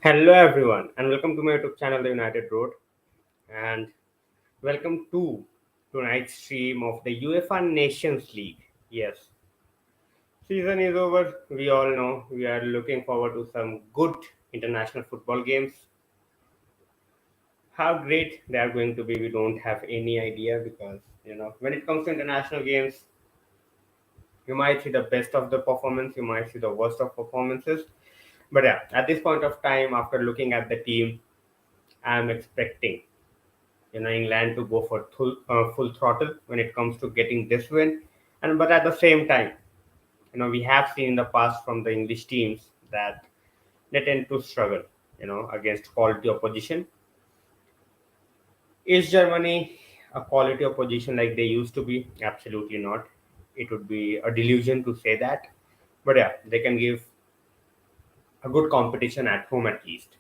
Hello, everyone, and welcome to my YouTube channel, The United Road, and welcome to tonight's stream of the UEFA Nations League. Yes, season is over. We all know we are looking forward to some good international football games. How great they are going to be, we don't have any idea because when it comes to international games, you might see the best of the performance, you might see the worst of performances. But yeah, at this point of time, after looking at the team, I'm expecting England to go for full throttle when it comes to getting this win. And but at the same time, we have seen in the past from the English teams that they tend to struggle, against quality opposition. Is Germany a quality opposition like they used to be? Absolutely not. It would be a delusion to say that. But yeah, they can give a good competition at home at least.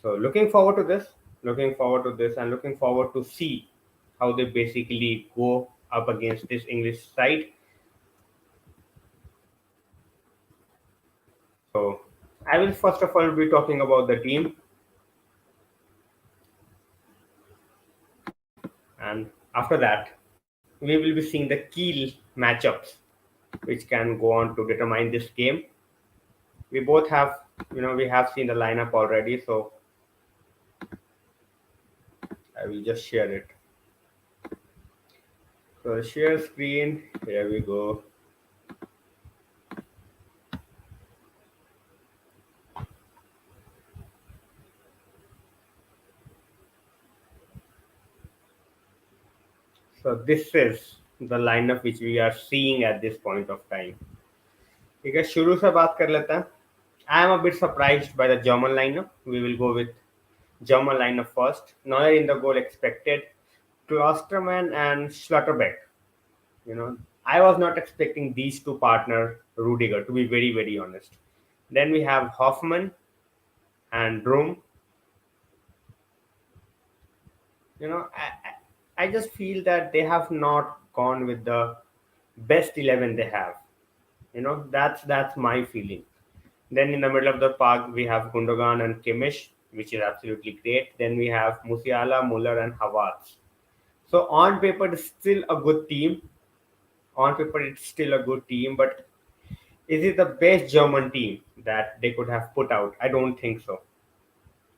So looking forward to this, and looking forward to see how they basically go up against this English side. So I will first of all be talking about the team, and after that we will be seeing the key matchups which can go on to determine this game. We both have, we have seen the lineup already, so I will just share it. So share screen. Here we go. So this is the lineup which we are seeing at this point of time. ठीक है, शुरू से बात कर लेते हैं. I am a bit surprised by the German lineup. We will go with German lineup first. Neuer in the goal expected. Klosterman and Schlotterbeck. I was not expecting these two partner Rudiger, to be very very honest. Then we have Hoffman and Broom. I just feel that they have not gone with the best 11 they have. That's my feeling. Then in the middle of the park we have Gundogan and Kimmich, which is absolutely great. Then we have Musiala, Muller, and Havertz. So on paper, it's still a good team. On paper, it's still a good team, but is it the best German team that they could have put out? I don't think so.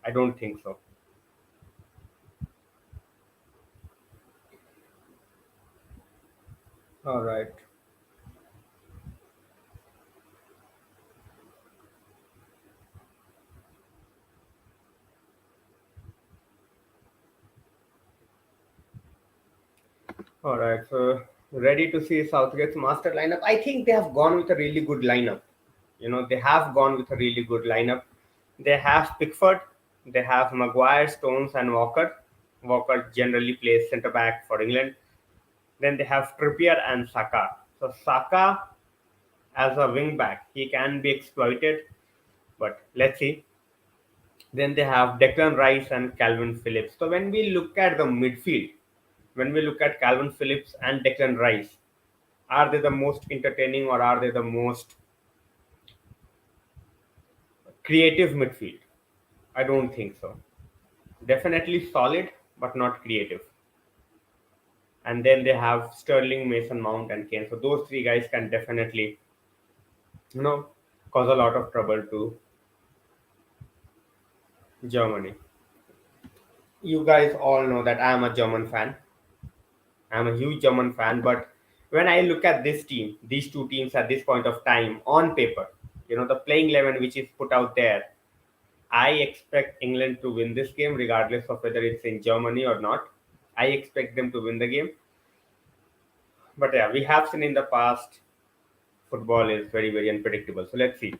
I don't think so. All right. All right. So ready to see Southgate's master lineup? I think they have gone with a really good lineup. They have gone with a really good lineup. They have Pickford, they have Maguire, Stones, and Walker. Walker generally plays centre back for England. Then they have Trippier and Saka. So Saka as a wing back, he can be exploited, but let's see. Then they have Declan Rice and Calvin Phillips. So when we look at the midfield, when we look at Calvin Phillips and Declan Rice, are they the most entertaining or are they the most creative midfield? I don't think so. Definitely solid, but not creative. And then they have Sterling, Mason Mount, and Kane. So those three guys can definitely, you know, cause a lot of trouble to Germany. You guys all know that I am a German fan. I'm a huge German fan, but when I look at this team, these two teams at this point of time on paper, the playing 11 which is put out there, I expect England to win this game regardless of whether it's in Germany or not. I expect them to win the game. But yeah, we have seen in the past football is very, very unpredictable. So let's see.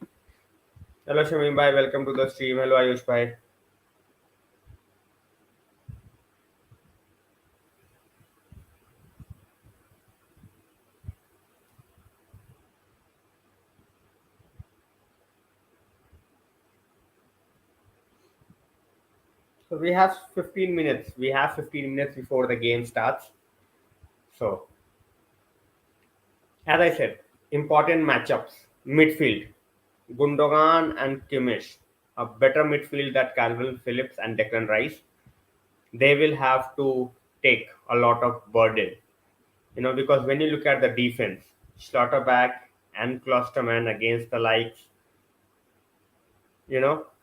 Hello Shamim bhai, welcome to the stream. Hello Ayush bhai. So we have 15 minutes. We have 15 minutes before the game starts. So as I said, important matchups. Midfield, Gundogan and Kimmich. a better midfield that Calvin Phillips and Declan Rice, they will have to take a lot of burden. Because when you look at the defense, Schlotterbeck and Klosterman against the likes,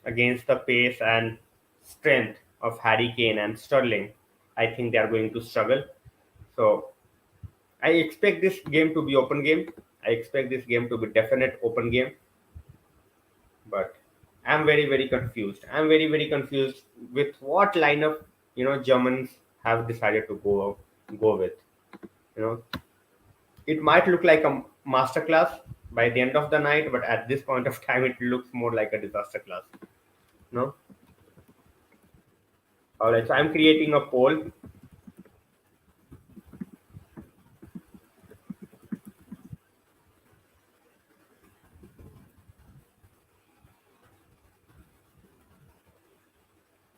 against the pace and strength of Harry Kane and Sterling, I think they are going to struggle. So I expect this game to be open game. I expect this game to be definite open game, but I'm very very confused. I'm very very confused with what lineup Germans have decided to go with. You know, it might look like a masterclass by the end of the night, but at this point of time, it looks more like a disaster class. No. All right, so I'm creating a poll.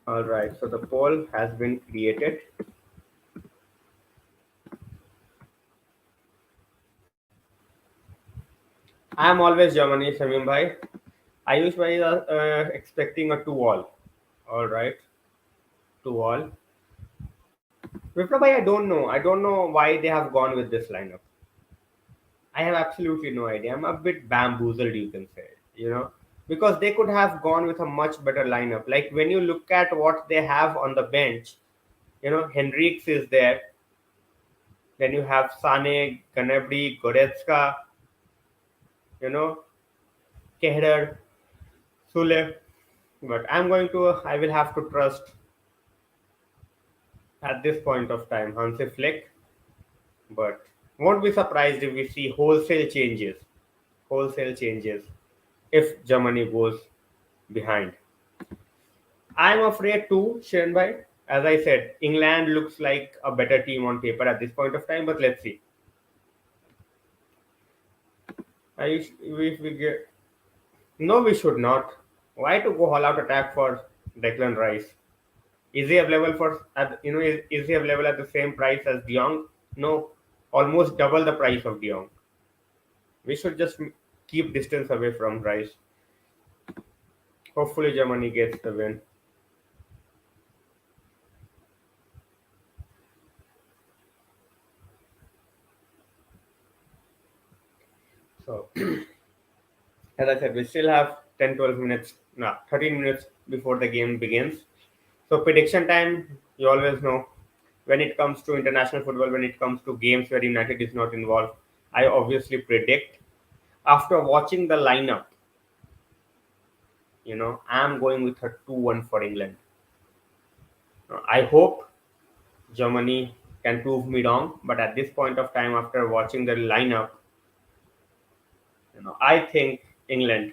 All right, so the poll has been created. I'm always Germany, Samim bhai. Ayush bhai is expecting a 2-all. All right, 2-all. Vipra bhai, I don't know. I don't know why they have gone with this lineup. I have absolutely no idea. I'm a bit bamboozled, you can say, because they could have gone with a much better lineup. Like when you look at what they have on the bench, Henriques is there. Then you have Sane, Gnabry, Goretzka, you know, Kehrer, Sule. But I will have to trust at this point of time Hansi Flick. But won't be surprised if we see wholesale changes if Germany goes behind. I'm afraid too, Sharon Bhai. As I said, England looks like a better team on paper at this point of time, but let's see. If we get, no, we should not. Why to go all out attack for Declan Rice? Is he available is he available at the same price as De Jong? No, almost double the price of De Jong. We should just keep distance away from Rice. Hopefully, Germany gets the win. So, as I said, we still have 10 12 minutes, no, 13 minutes before the game begins. So, prediction time, you always know when it comes to international football, when it comes to games where United is not involved, I obviously predict after watching the lineup, I'm going with a 2-1 for England. I hope Germany can prove me wrong, but at this point of time, after watching the lineup, I think England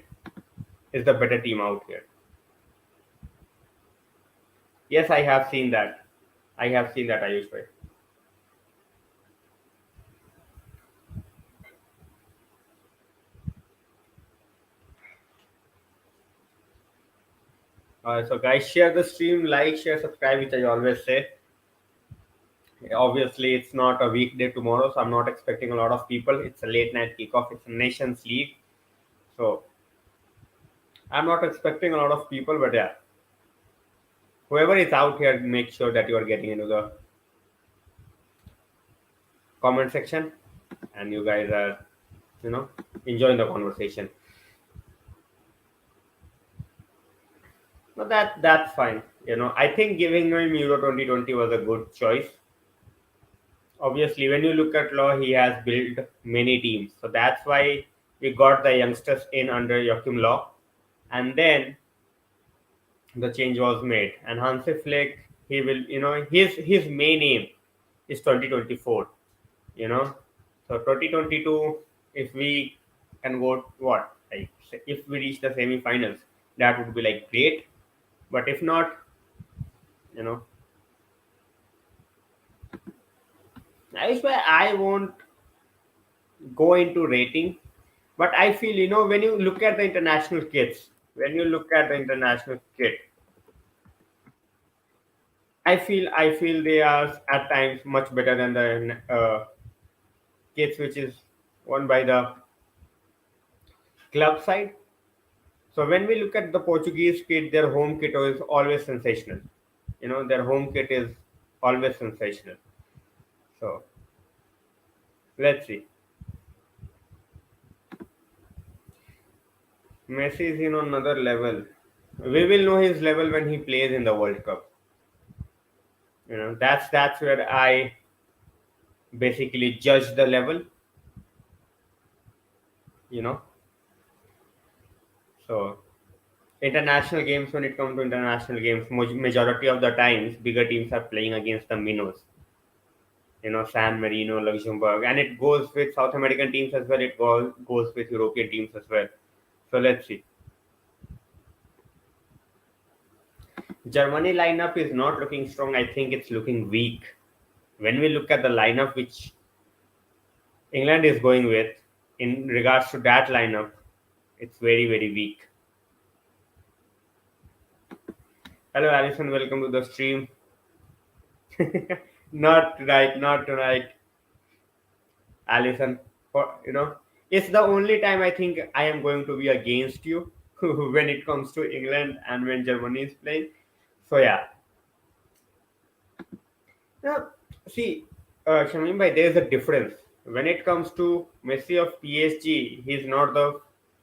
is the better team out here. Yes, I have seen that. I have seen that, Ayush bhai. So, guys, share the stream, like, share, subscribe, which I always say. Obviously, it's not a weekday tomorrow, so I'm not expecting a lot of people. It's a late night kickoff. It's a Nations League, so I'm not expecting a lot of people. But yeah, whoever is out here, make sure that you are getting into the comment section, and you guys are, you know, enjoying the conversation. But that's fine. I think giving him Euro 2020 was a good choice. Obviously, when you look at Law, he has built many teams, so that's why we got the youngsters in under Joachim Law, and then the change was made. And Hansi Flick, he will, his main aim is 2024. You know, so 2022, if we can go what, like if we reach the semi-finals, that would be like great. But if not, you know, I swear I won't go into rating. But I feel, when you look at the international kits, when you look at the international kit, I feel they are at times much better than the kits which is won by the club side. So when we look at the Portuguese kit, their home kit is always sensational. Their home kit is always sensational. So let's see. Messi is another level. We will know his level when he plays in the World Cup. That's where I basically judge the level. You know, so international games. When it comes to international games, majority of the times, bigger teams are playing against the minnows. San Marino, Luxembourg, and it goes with South American teams as well. It goes with European teams as well. So let's see. Germany lineup is not looking strong. I think it's looking weak. When we look at the lineup which England is going with, in regards to that lineup, it's very, very weak. Hello, Alison. Welcome to the stream. Not tonight, not tonight, Alison. It's the only time I think I am going to be against you when it comes to England and when Germany is playing. So yeah, now, see, Shamim bhai, there's a difference. When it comes to Messi of PSG, he's not the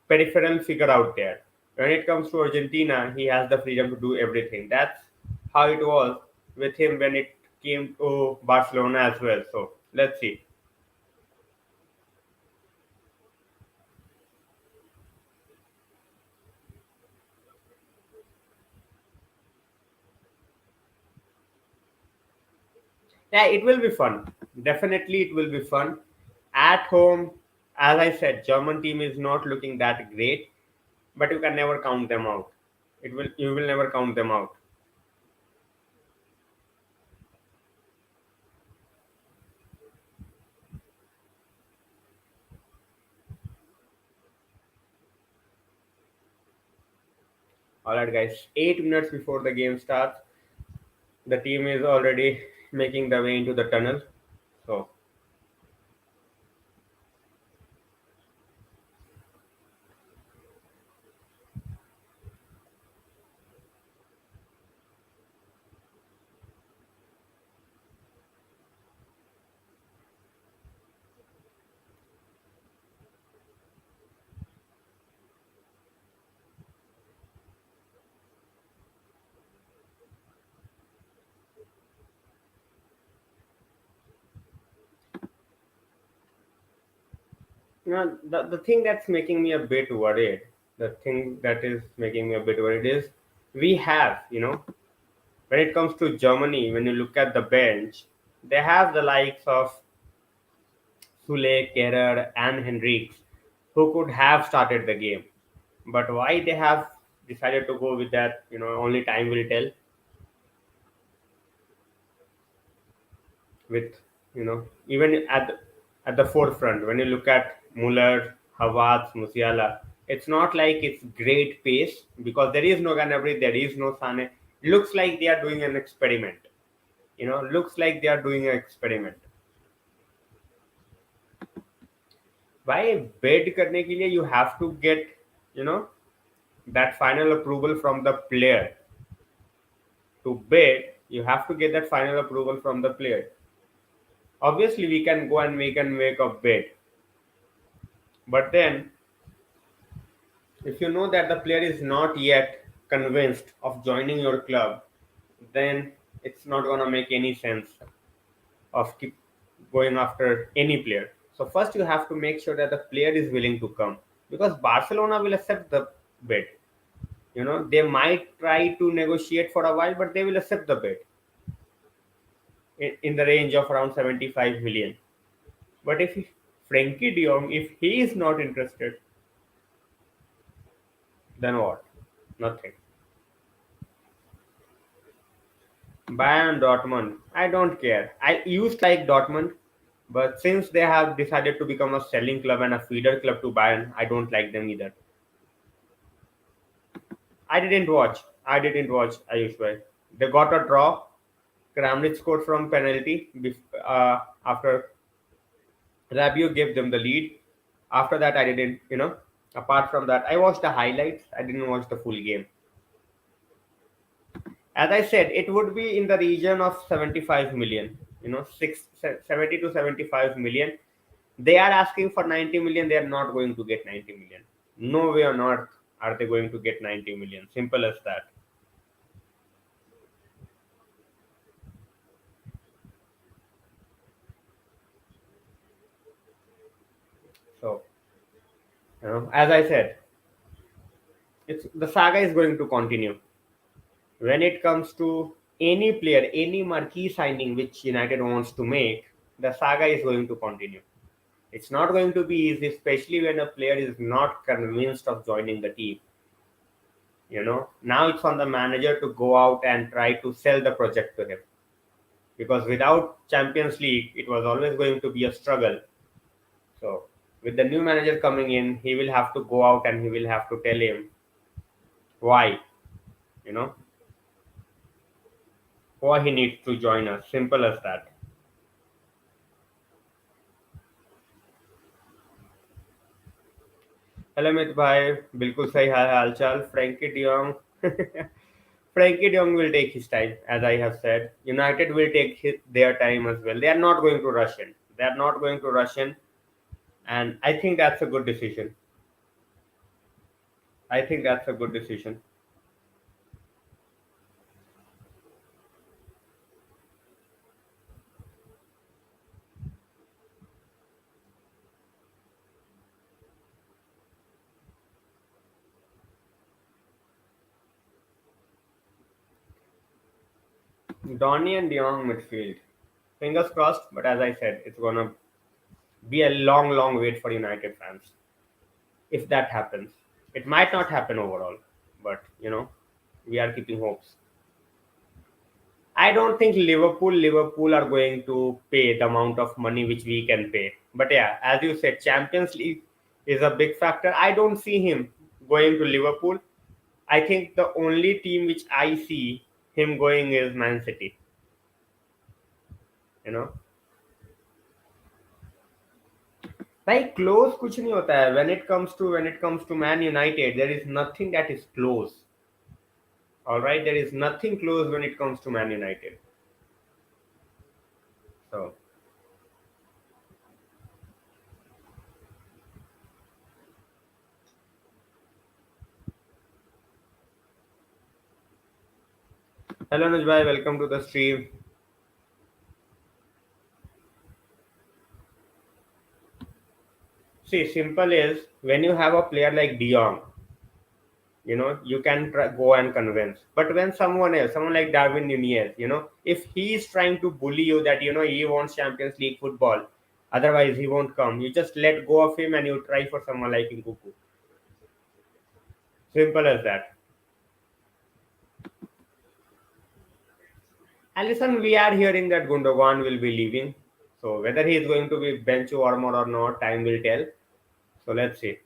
peripheral figure out there. When it comes to Argentina, he has the freedom to do everything. That's how it was with him when it came to Barcelona as well. So let's see. Yeah, it will be fun. Definitely, it will be fun. At home, as I said, German team is not looking that great, but you can never count them out. You will never count them out. All right, guys. 8 minutes before the game starts, the team is already making the way into the tunnel. So, the thing that's making me a bit worried, the thing that is making me a bit worried is we have, when it comes to Germany, when you look at the bench, they have the likes of Sule, Kehrer, and Hendricks, who could have started the game. But why they have decided to go with that, only time will tell. With even at the forefront, when you look at Muller, Havertz, Musiala, it's not like it's great pace because there is no Gnabry, there is no Sane. Looks like they are doing an experiment. Looks like they are doing an experiment. Why bid करने के लिए you have to get you know that final approval from the player. To bid, you have to get that final approval from the player. Obviously, we can go and make a bid, but then if you know that the player is not yet convinced of joining your club, then it's not gonna make any sense of keep going after any player. So first you have to make sure that the player is willing to come because Barcelona will accept the bid. They might try to negotiate for a while, but they will accept the bid in the range of around 75 million. But if Frankie De Jong, if he is not interested, then what? Nothing. Bayern Dortmund, I don't care. I used to like Dortmund, but since they have decided to become a selling club and a feeder club to Bayern, I don't like them either. I didn't watch. I didn't watch Ayush Bhai. They got a draw. Kramnitz scored from penalty after Rabiot gave them the lead. After that, I didn't. Apart from that, I watched the highlights. I didn't watch the full game. As I said, it would be in the region of 75 million. 70 to 75 million. They are asking for 90 million. They are not going to get 90 million. No way on earth are they going to get 90 million. Simple as that. So, as I said, it's the saga is going to continue. When it comes to any player, any marquee signing which United wants to make, the saga is going to continue. It's not going to be easy, especially when a player is not convinced of joining the team. Now it's on the manager to go out and try to sell the project to him. Because without Champions League, it was always going to be a struggle. So with the new manager coming in, he will have to go out and he will have to tell him why, you know, why he needs to join us. Simple as that. Hello मित भाई बिल्कुल सही हाल चाल Frenkie de Jong Frankie de Jong will take his time, as I have said. United will take their time as well. They are not going to rush in. They are not going to rush in, and I think that's a good decision. I think that's a good decision. Donny and De Jong midfield. Fingers crossed, but as I said, it's gonna be a long, long wait for United fans if that happens. It might not happen overall, but we are keeping hopes. I don't think Liverpool are going to pay the amount of money which we can pay. But yeah, as you said, Champions League is a big factor. I don't see him going to Liverpool. I think the only team which I see him going is Man City. You know, like close कुछ नहीं होता है. When it comes to Man United, there is nothing that is close. All right, there is nothing close when it comes to Man United. So hello Anuj bhai, welcome to the stream. See, simple is when you have a player like De Jong, you can go and convince. But when someone like Darwin Nunez, if he is trying to bully you that he wants Champions League football, otherwise he won't come. You just let go of him and you try for someone like Nkuku. Simple as that. And listen, we are hearing that Gundogan will be leaving. So whether he is going to be bench warmer or not, time will tell. So let's see.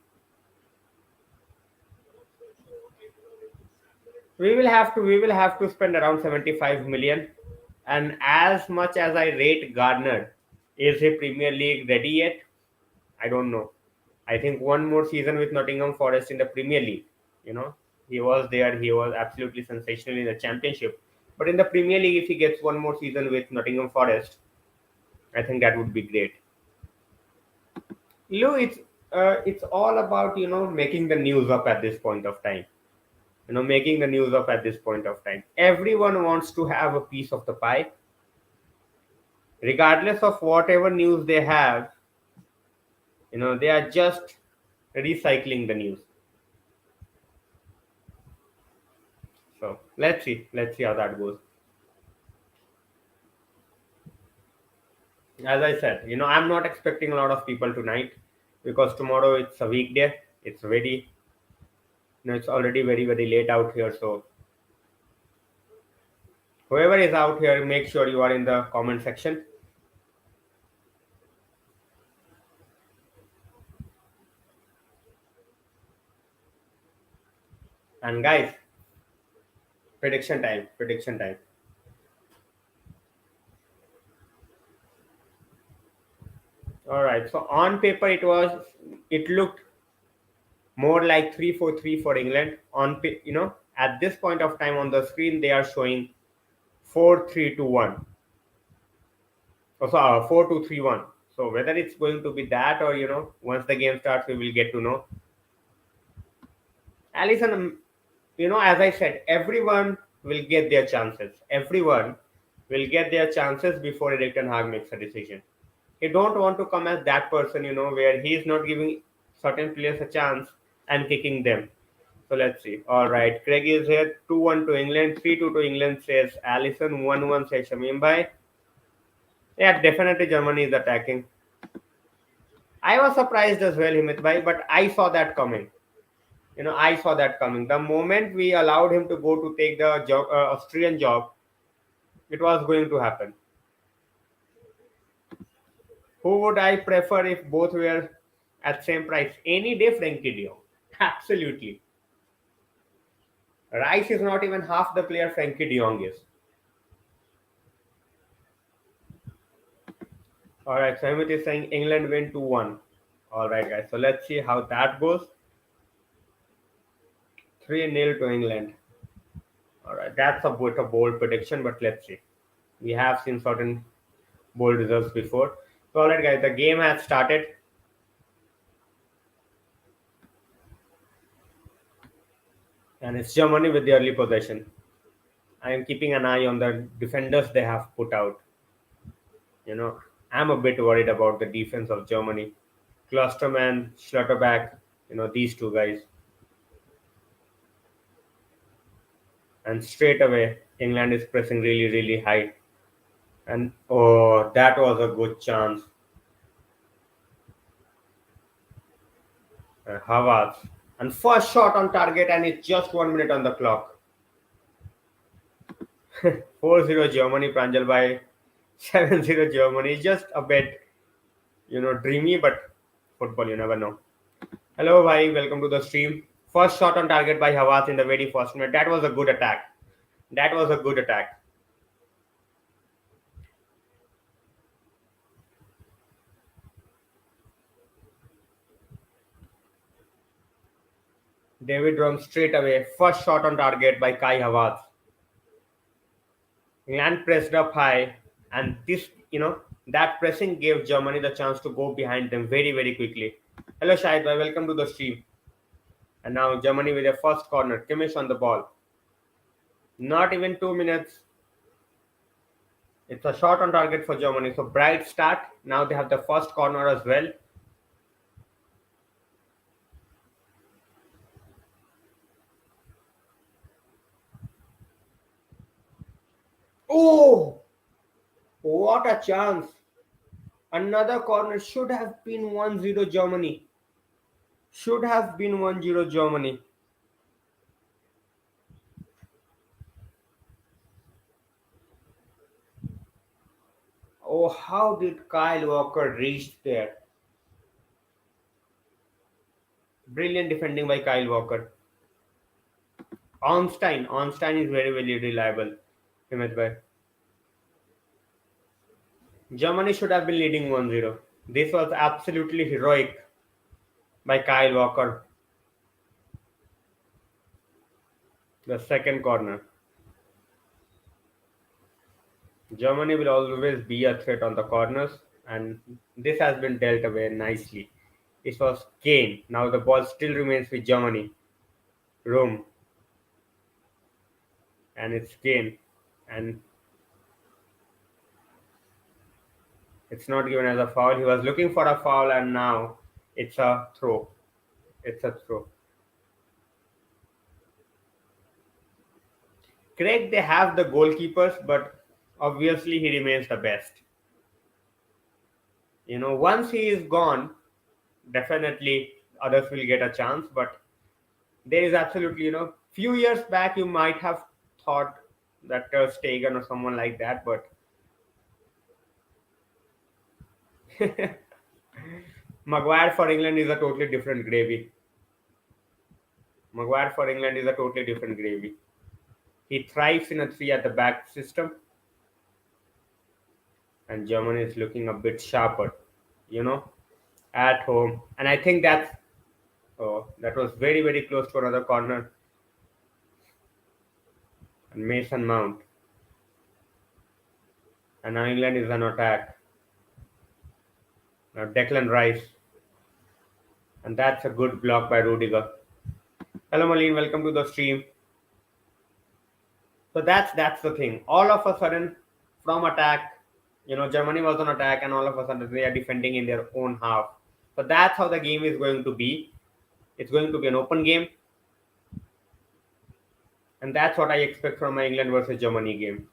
We will have to spend around 75 million. And as much as I rate Gardner, is he Premier League ready yet? I don't know. I think one more season with Nottingham Forest in the Premier League. You know, he was there. He was absolutely sensational in the Championship. But in the Premier League, if he gets one more season with Nottingham Forest, I think that would be great. Lou, it's all about making the news up at this point of time. Making the news up at this point of time. Everyone wants to have a piece of the pie, regardless of whatever news they have. They are just recycling the news. So let's see how that goes. As I said, I'm not expecting a lot of people tonight because tomorrow it's a weekday. It's very, it's already very very late out here. So whoever is out here, make sure you are in the comment section. And guys, prediction time. Prediction time. All right. So on paper, it looked More like 3-4-3 for England. At this point of time on the screen, they are showing 4-3-2-1. Also, 4-2-3-1. So whether it's going to be that, or once the game starts, we will get to know. Allison, as I said, everyone will get their chances. Everyone will get their chances before Erik ten Hag makes a decision. He don't want to come as that person, where he is not giving certain players a chance and kicking them. So let's see. All right, Craig is here. 2-1 to England. 3-2 to England, says Allison. 1-1 says Shamim Bhai. Yeah, definitely Germany is attacking. I was surprised as well, Himit Bhai, but I saw that coming. I saw that coming. The moment we allowed him to go to take the Austrian job, it was going to happen. Who would I prefer if both were at same price? Any day, Frankie de Jong. Absolutely. Rice is not even half the player Frankie de Jong is. All right, so Hemant is saying England win 2-1. All right, guys. So let's see how that goes. 3-0 to England. All right, that's a bit of bold prediction, but let's see. We have seen certain bold results before. So, all right, guys, the game has started. And it's Germany with the early possession. I am keeping an eye on the defenders they have put out. I'm a bit worried about the defense of Germany. Klosterman, Schlotterbeck, these two guys. And straight away, England is pressing really, really high. And oh, that was a good chance. Havertz. And first shot on target, and it's just 1 minute on the clock. 4-0 Germany, Pranjal by 7-0 Germany. Just a bit, dreamy, but football, you never know. Hello, bhai. Welcome to the stream. First shot on target by Havertz in the very first minute. That was a good attack. That was a good attack. David Rom straight away. First shot on target by Kai Havertz. England pressed up high, and that pressing gave Germany the chance to go behind them very, very quickly. Hello, Shahid bhai. Welcome to the stream. And now Germany with their first corner. Kimmich on the ball. Not even 2 minutes. It's a shot on target for Germany. So bright start. Now they have the first corner as well. Oh, what a chance. Another corner. Should have been 1-0 Germany. Should have been 1-0 Germany. Oh, how did Kyle Walker reach there? Brilliant defending by Kyle Walker. Ornstein is very, very reliable. Himmet bhai. Germany should have been leading 1-0. This was absolutely heroic by Kyle Walker. The second corner. Germany will always be a threat on the corners, and this has been dealt away nicely. It was Kane. Now the ball still remains with Germany. Rome. And it's Kane. And it's not given as a foul. He was looking for a foul, and now it's a throw. It's a throw. Correct, they have the goalkeepers, but obviously he remains the best. Once he is gone, definitely others will get a chance. But there is absolutely, few years back you might have thought that Stegen or someone like that, but Maguire for England is a totally different gravy. Maguire for England is a totally different gravy. He thrives in a three at the back system, and Germany is looking a bit sharper, at home. And I think Oh, that was very, very close to another corner. And Mason Mount. And now England is on attack. Now Declan Rice. And that's a good block by Rudiger. Hello, Malin. Welcome to the stream. So that's the thing. All of a sudden, from attack, Germany was on attack, and all of a sudden they are defending in their own half. So that's how the game is going to be. It's going to be an open game, and that's what I expect from my England versus Germany game.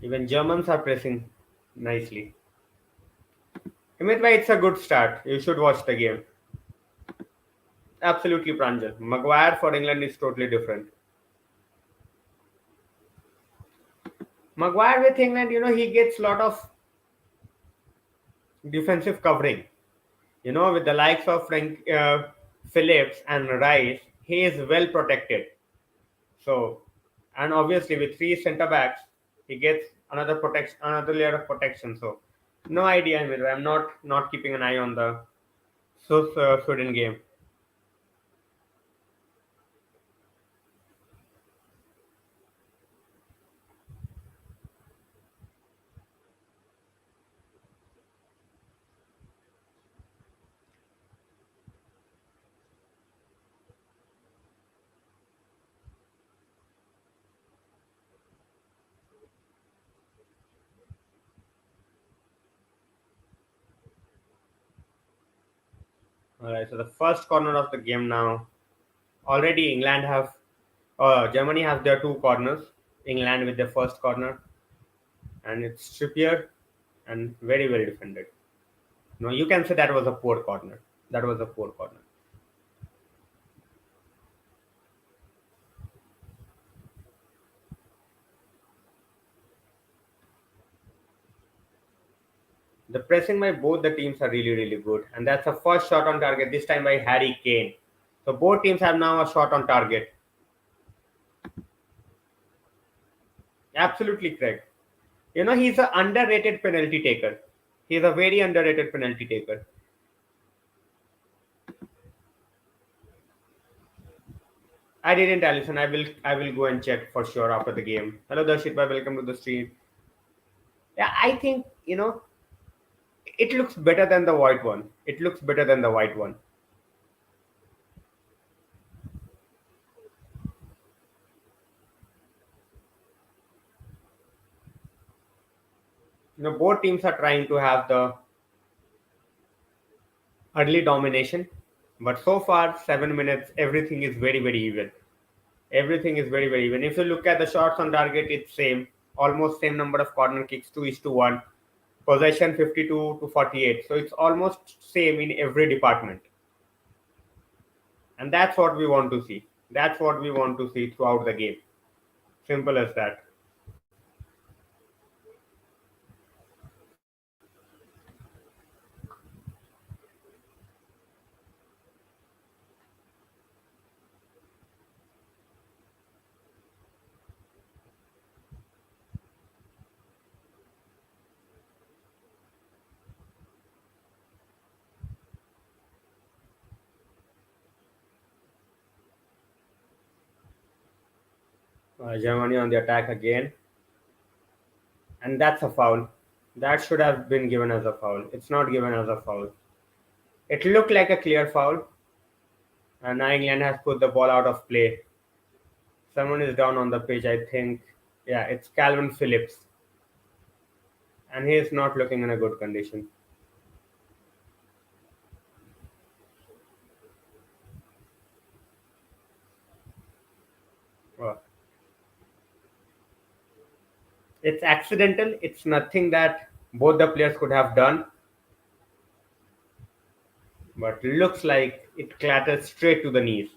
Even Germans are pressing nicely. Amit bhai, it's a good start. You should watch the game. Absolutely, Pranjal. Maguire for England is totally different. Maguire with England, he gets a lot of defensive covering. With the likes of Frank Phillips and Rice, he is well protected. So, and obviously with three centre backs, he gets another layer of protection. So, no idea. I'm not keeping an eye on the Sweden game. All right. So the first corner of the game now. Already Germany have their two corners. England with their first corner, and it's Trippier and very very defended. No, you can say that was a poor corner. That was a poor corner. The pressing by both the teams are really, really good. And that's a first shot on target, this time by Harry Kane. So both teams have now a shot on target. Absolutely correct. He's an underrated penalty taker. He's a very underrated penalty taker. I didn't, Alison. I will go and check for sure after the game. Hello Darshit bhai, welcome to the stream. Yeah, I think, it looks better than the white one. It looks better than the white one. Both teams are trying to have the early domination, but so far 7 minutes, everything is very very even. Everything is very very even. If you look at the shots on target, it's same, almost same number of corner kicks, 2:1, possession 52 to 48. So it's almost same in every department, and that's what we want to see. That's what we want to see throughout the game. Simple as that. Germany on the attack again, and that's a foul. That should have been given as a foul. It's not given as a foul. It looked like a clear foul, and now England has put the ball out of play. Someone is down on the pitch, I think. Yeah, it's Calvin Phillips, and he is not looking in a good condition. Well, it's accidental. It's nothing that both the players could have done, but looks like it clatters straight to the knees.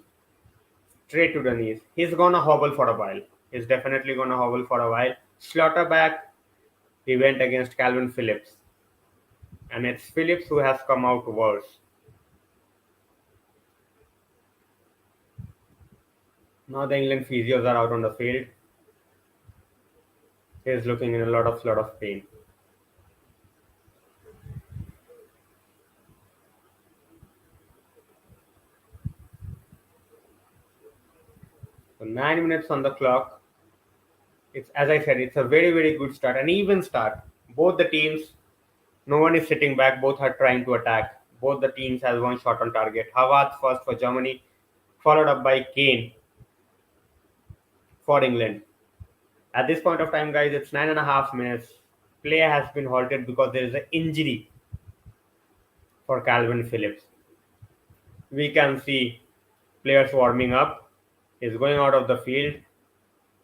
Straight to the knees. He's gonna hobble for a while. He's definitely gonna hobble for a while. Slaughterback, he went against Calvin Phillips, and it's Phillips who has come out worse. Now the England physios are out on the field. He's looking in a lot of pain. So 9 minutes on the clock. It's, as I said, it's a very good start, an even start. Both the teams, no one is sitting back. Both are trying to attack. Both the teams has one shot on target. Havertz first for Germany, followed up by Kane for England. At this point of time, guys, it's 9.5 minutes. Play has been halted because there is an injury for Calvin Phillips. We can see players warming up. He's going out of the field.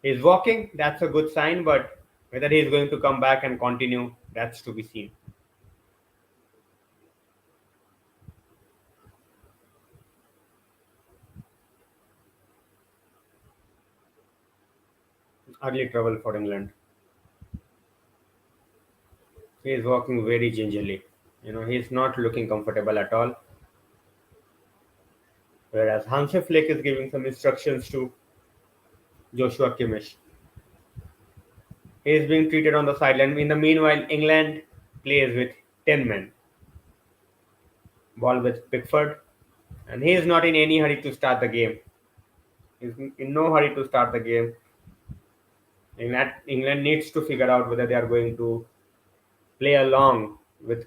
He's walking. That's a good sign, but whether he's going to come back and continue, that's to be seen. Early trouble for England. He's walking very gingerly. He's not looking comfortable at all. Whereas Hansi Flick is giving some instructions to Joshua Kimmich. He is being treated on the sideline. In the meanwhile, England plays with 10 men. Ball with Pickford. And he is not in any hurry to start the game. He's in no hurry to start the game. England needs to figure out whether they are going to play along with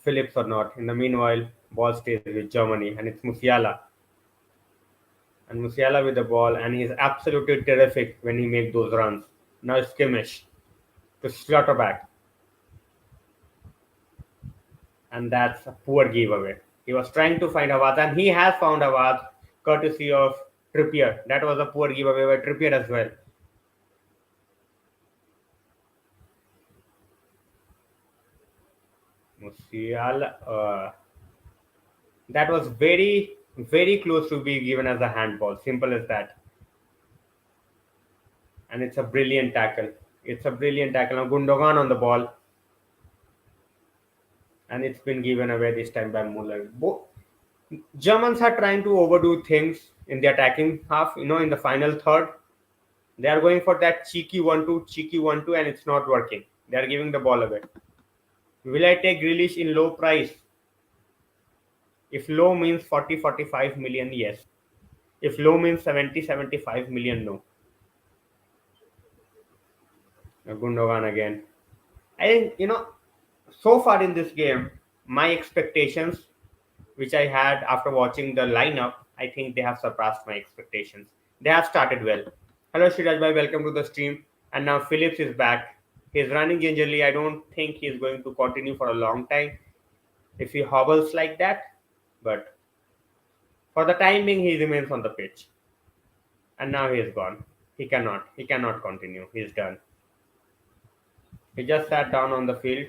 Phillips or not. In the meanwhile, ball stays with Germany and it's Musiala. And Musiala with the ball, and he's absolutely terrific when he makes those runs. Now it's Kimmich to slaughter back. And that's a poor giveaway. He was trying to find Havertz, and he has found Havertz courtesy of Trippier. That was a poor giveaway by Trippier as well. Musiala, that was very close to be given as a handball. Simple as that. And it's a brilliant tackle. It's a brilliant tackle. Now Gundogan on the ball. And it's been given away this time by Muller. Germans are trying to overdo things in the attacking half. In the final third, they are going for that cheeky 1-2, and it's not working. They are giving the ball away. Will I take Grealish in low price? If low means 40-45 million, yes. If low means 70-75 million, no. Gundogan again. I think, so far in this game, my expectations, which I had after watching the lineup, I think they have surpassed my expectations. They have started well. Hello, Shiraj bhai, welcome to the stream. And now Phillips is back. He's running gingerly. I don't think he's going to continue for a long time if he hobbles like that. But for the time being, he remains on the pitch. And now he is gone. He cannot continue. He's done. He just sat down on the field.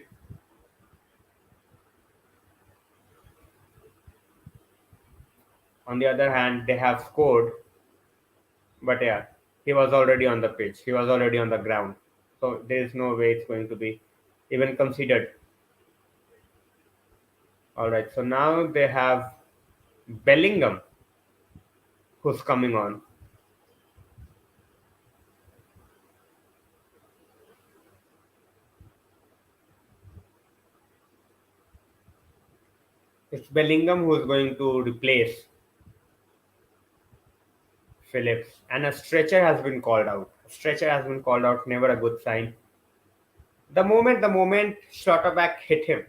On the other hand, they have scored, but yeah, he was already on the pitch. He was already on the ground. So there is no way it's going to be even considered. All right, so now they have Bellingham who's coming on. It's Bellingham who's going to replace Phillips. And a stretcher has been called out. Stretcher has been called out, never a good sign. The moment Schlotterbeck hit him,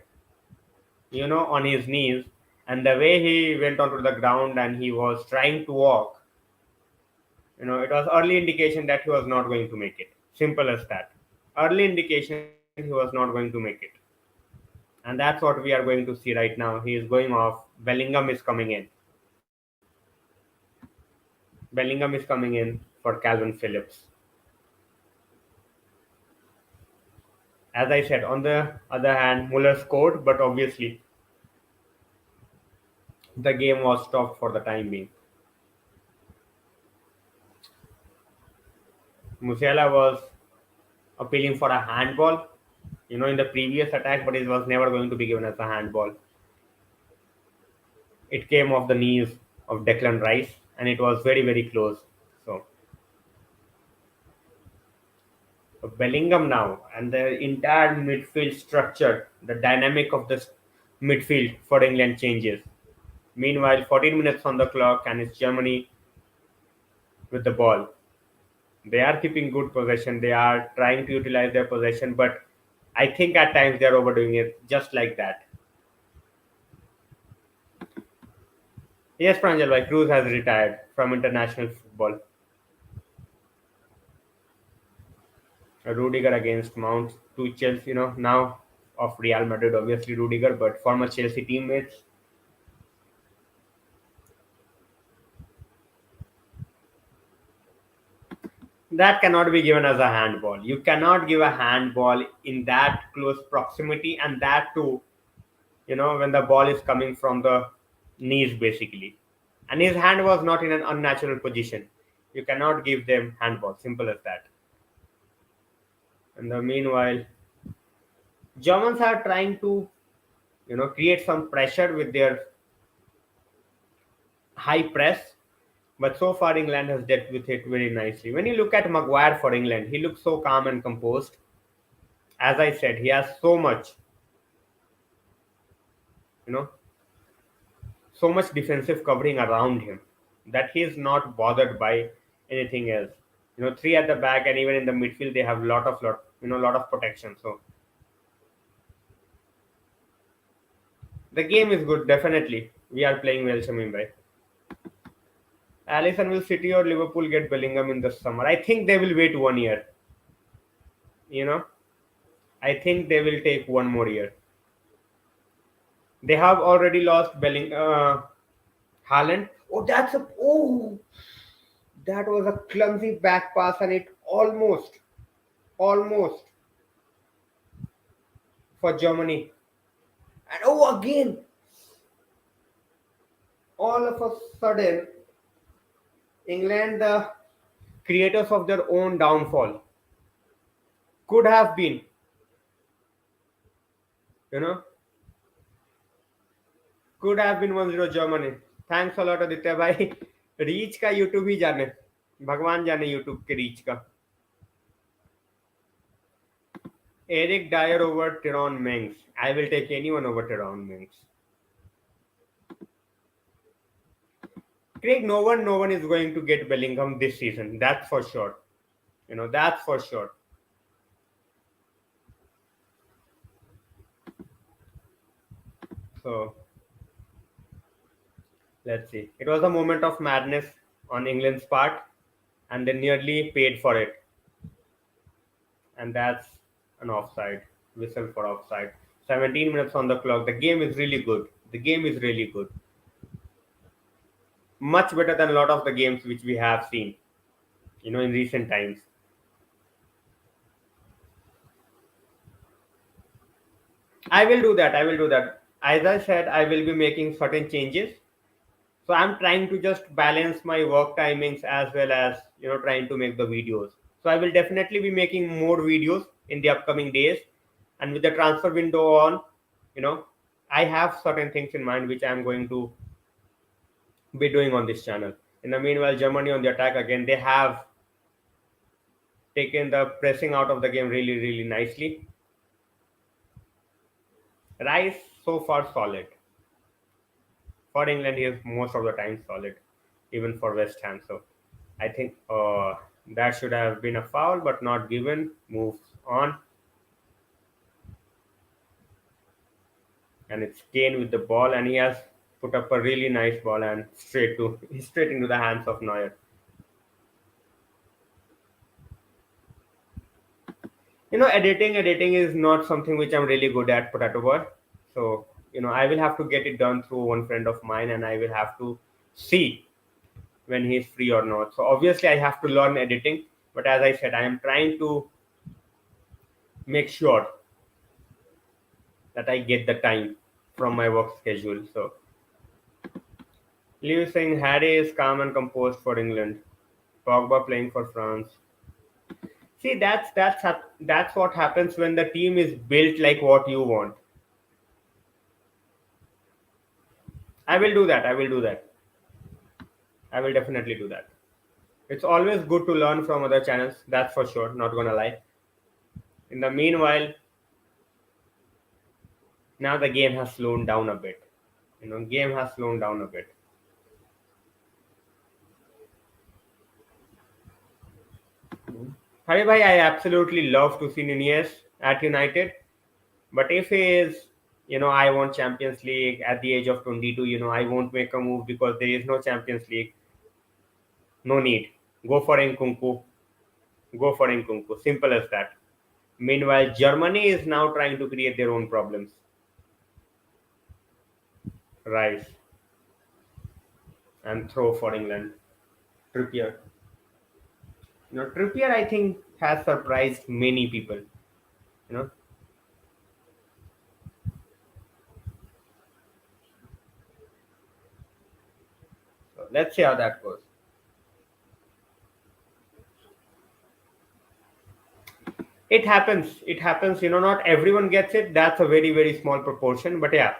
on his knees, and the way he went onto the ground and he was trying to walk, it was early indication that he was not going to make it. Simple as that. Early indication he was not going to make it. And that's what we are going to see right now. He is going off. Bellingham is coming in. Bellingham is coming in for Calvin Phillips. As I said, on the other hand, Muller scored, but obviously the game was stopped for the time being. Musiala was appealing for a handball, in the previous attack, but it was never going to be given as a handball. It came off the knees of Declan Rice, and it was very close. So Bellingham now and the entire midfield structure, the dynamic of this midfield for England changes. Meanwhile, 14 minutes on the clock and it's Germany with the ball. They are keeping good possession. They are trying to utilize their possession, but I think at times they are overdoing it just like that. Yes, Pranjal, bhai, Cruz has retired from international football. Rudiger against Mount, two Chelsea, now of Real Madrid, obviously Rudiger, but former Chelsea teammates. That cannot be given as a handball. You cannot give a handball in that close proximity, and that too, when the ball is coming from the knees basically. And his hand was not in an unnatural position. You cannot give them handball. Simple as that. And the meanwhile, Germans are trying to, create some pressure with their high press. But so far, England has dealt with it very nicely. When you look at Maguire for England, he looks so calm and composed. As I said, he has you know, so much defensive covering around him that he is not bothered by anything else. Three at the back and even in the midfield, they have lot of protection. So the game is good. Definitely, we are playing well, Shamim bhai. Allison, will City or Liverpool get Bellingham in the summer? I think they will wait 1 year. You know, I think they will take one more year. They have already lost Haaland. That was a clumsy back pass, and it almost for Germany. And again, all of a sudden, England, the creators of their own downfall, could have been, you know, could have been 1-0 Germany. Thanks a lot, Aditya bhai. Reach का YouTube ही जाने, भगवान जाने YouTube के reach का. Eric Dyer over Tyrone Mings. I will take anyone over Tyrone Mings. Craig, no one is going to get Bellingham this season. That's for sure. That's for sure. So let's see. It was a moment of madness on England's part, and they nearly paid for it. And that's an offside. Whistle for offside. 17 minutes on the clock. The game is really good. The game is really good. Much better than a lot of the games which we have seen, in recent times. I will do that. I will do that. As I said, I will be making certain changes. So I'm trying to just balance my work timings as well as, trying to make the videos. So I will definitely be making more videos in the upcoming days. And with the transfer window on, you know, I have certain things in mind which I'm going to be doing on this channel. In the meanwhile, Germany on the attack again, they have taken the pressing out of the game really, really nicely. Rice so far solid. For England, he is most of the time solid, even for West Ham. So I think that should have been a foul, but not given. Moves on. And it's Kane with the ball, and he has put up a really nice ball and straight into the hands of Neuer. Editing is not something which I'm really good at, potato boy. So I will have to get it done through one friend of mine, and I will have to see when he's free or not. So obviously I have to learn editing, but as I said, I am trying to make sure that I get the time from my work schedule. So Liu saying Harry is calm and composed for England. Pogba playing for France. See, that's what happens when the team is built like what you want. I will do that. I will do that. I will definitely do that. It's always good to learn from other channels. That's for sure. Not gonna lie. In the meanwhile, now the game has slowed down a bit. Game has slowed down a bit. Hari bhai, I absolutely love to see Nunez at United, but if he is, I want Champions League at the age of 22. I won't make a move because there is no Champions League. No need. Go for Nkunku. Go for Nkunku. Simple as that. Meanwhile, Germany is now trying to create their own problems. Rice and throw for England. Trippier. Trippier, I think, has surprised many people. You know, so let's see how that goes. It happens. It happens. Not everyone gets it. That's a very very small proportion. But yeah,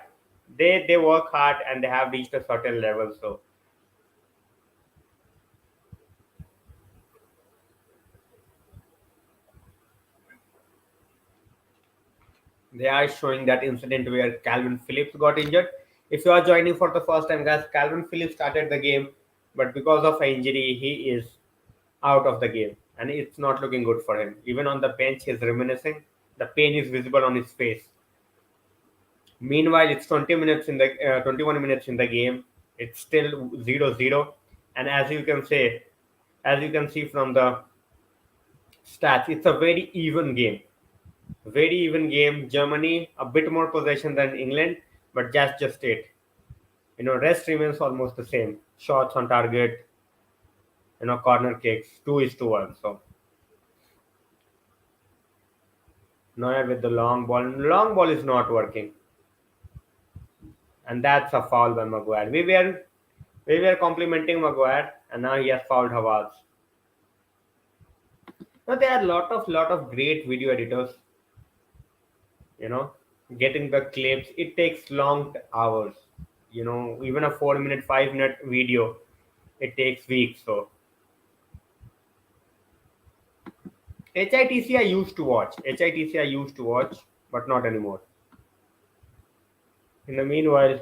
they work hard and they have reached a certain level. So they are showing that incident where Calvin Phillips got injured. If you are joining for the first time, guys, Calvin Phillips started the game, but because of an injury, he is out of the game, and it's not looking good for him. Even on the bench, he's reminiscing. The pain is visible on his face. Meanwhile, it's 20 minutes in the 21 minutes in the game. It's still 0-0, and as you can see from the stats, it's a very even game. Very even game. Germany a bit more possession than England, but that's just it. Rest remains almost the same. Shots on target, corner kicks, 2-1. So Neuer with the long ball. Long ball is not working, and that's a foul by Maguire. We were complimenting Maguire, and now he has fouled Havertz. Now there are lot of great video editors. You know, getting the clips. It takes long hours. Even a 4 minute, 5 minute video, it takes weeks. So HITC I used to watch. HITC I used to watch, but not anymore. In the meanwhile,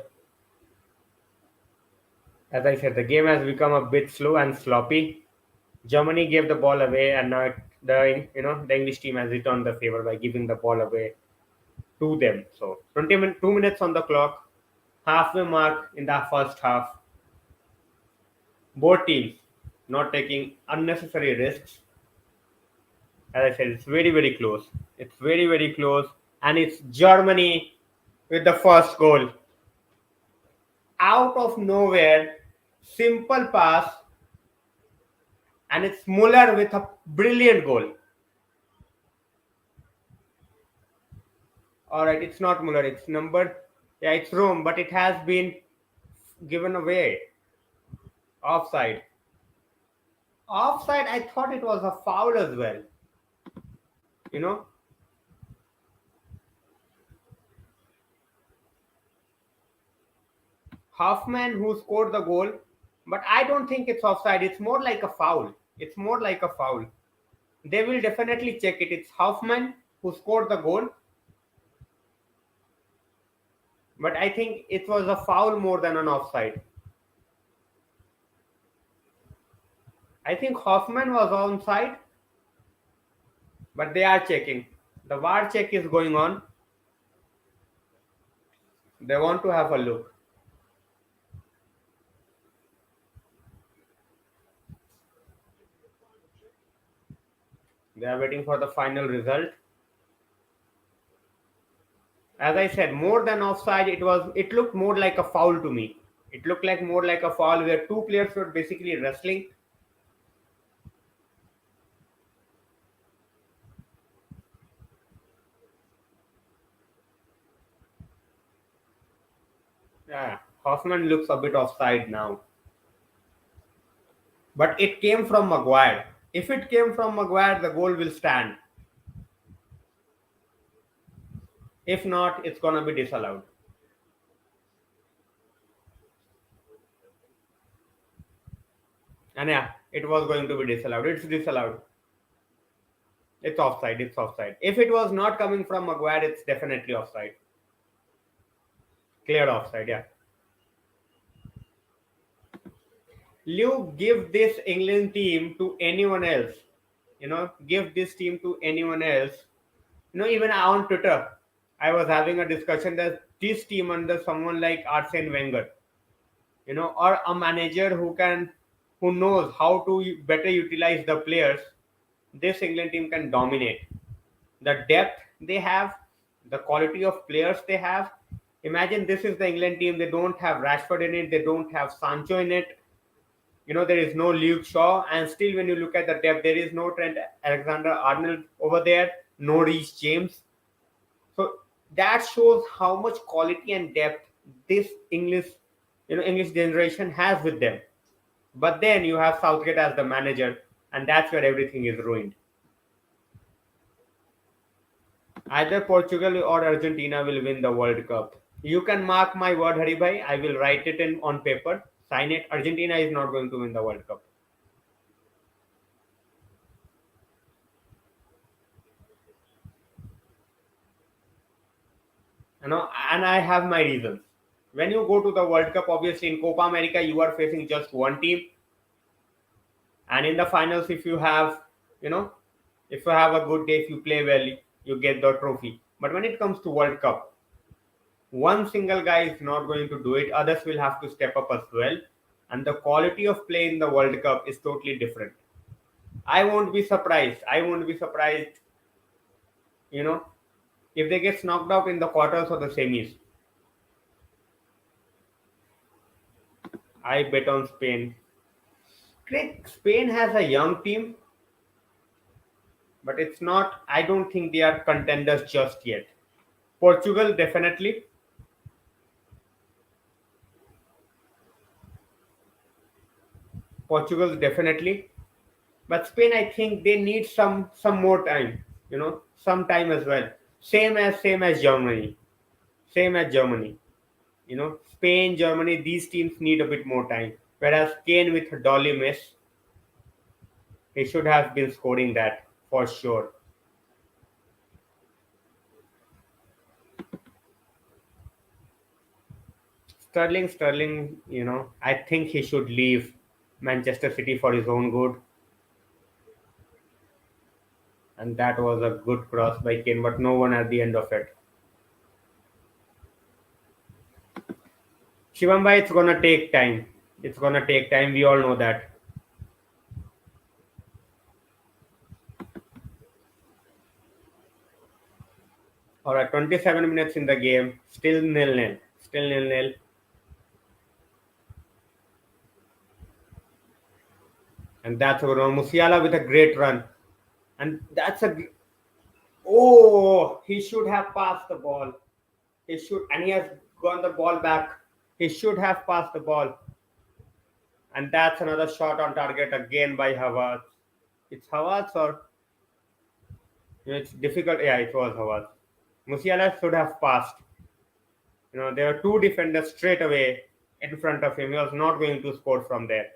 as I said, the game has become a bit slow and sloppy. Germany gave the ball away, and now the English team has returned the favor by giving the ball away to them. So 2 minutes on the clock, halfway mark in the first half. Both teams not taking unnecessary risks. As I said, it's very very close. It's very very close, and it's Germany with the first goal out of nowhere. Simple pass, and it's Muller with a brilliant goal. All right, it's not Muller. It's number. Yeah, it's Rome, but it has been given away. Offside. Offside. I thought it was a foul as well. You know, Hoffman who scored the goal, but I don't think it's offside. It's more like a foul. It's more like a foul. They will definitely check it. It's Hoffman who scored the goal, but I think it was a foul more than an offside. I think Hoffman was onside, but they are checking. The VAR check is going on. They want to have a look. They are waiting for the final result. As I said, more than offside, it looked more like a foul to me. It looked like more like a foul where two players were basically wrestling. Yeah, Hoffman looks a bit offside now. But it came from Maguire. If it came from Maguire, the goal will stand. If not, it's gonna be disallowed. And yeah, it was going to be disallowed. It's disallowed. It's offside. It's offside. If it was not coming from Maguire, it's definitely offside. Clear offside. Yeah. You give this England team to anyone else. Give this team to anyone else. Even on Twitter, I was having a discussion that this team under someone like Arsene Wenger, or a manager who knows how to better utilize the players, this England team can dominate. The depth they have, the quality of players they have. Imagine this is the England team. They don't have Rashford in it. They don't have Sancho in it. There is no Luke Shaw, and still, when you look at the depth, there is no Trent Alexander-Arnold over there, no Reece James. So that shows how much quality and depth this English generation has with them. But then you have Southgate as the manager, and that's where everything is ruined. Either Portugal or Argentina will win the World Cup. You can mark my word, Haribhai. I will write it in on paper, sign it. Argentina is not going to win the World Cup. And I have my reasons. When you go to the World Cup, obviously in Copa America, you are facing just one team, and in the finals, you know, if you have a good day, if you play well, you get the trophy. But when it comes to World Cup, one single guy is not going to do it. Others will have to step up as well, and the quality of play in the World Cup is totally different. I won't be surprised. I won't be surprised. You know, if they get knocked out in the quarters or the semis. I bet on Spain. Great. Spain has a young team, but it's not. I don't think they are contenders just yet. Portugal definitely. Portugal definitely. But Spain, I think they need some more time. Some time as well. Same as Germany. Same as Germany. Spain, Germany. These teams need a bit more time. Whereas Kane with Dolly miss, he should have been scoring that for sure. Sterling. I think he should leave Manchester City for his own good. And that was a good cross by Kane, but no one at the end of it. Shivamba, it's gonna take time. It's gonna take time. We all know that. All right, 27 minutes in the game, still nil nil, still nil nil, and that's over. Musiala with a great run, and oh, he should have passed the ball. He should, and he has gone the ball back. He should have passed the ball, and that's another shot on target again by Havertz. It's Havertz or it's difficult. Yeah, it was Havertz. Musiala should have passed. There were two defenders straight away in front of him. He was not going to score from there.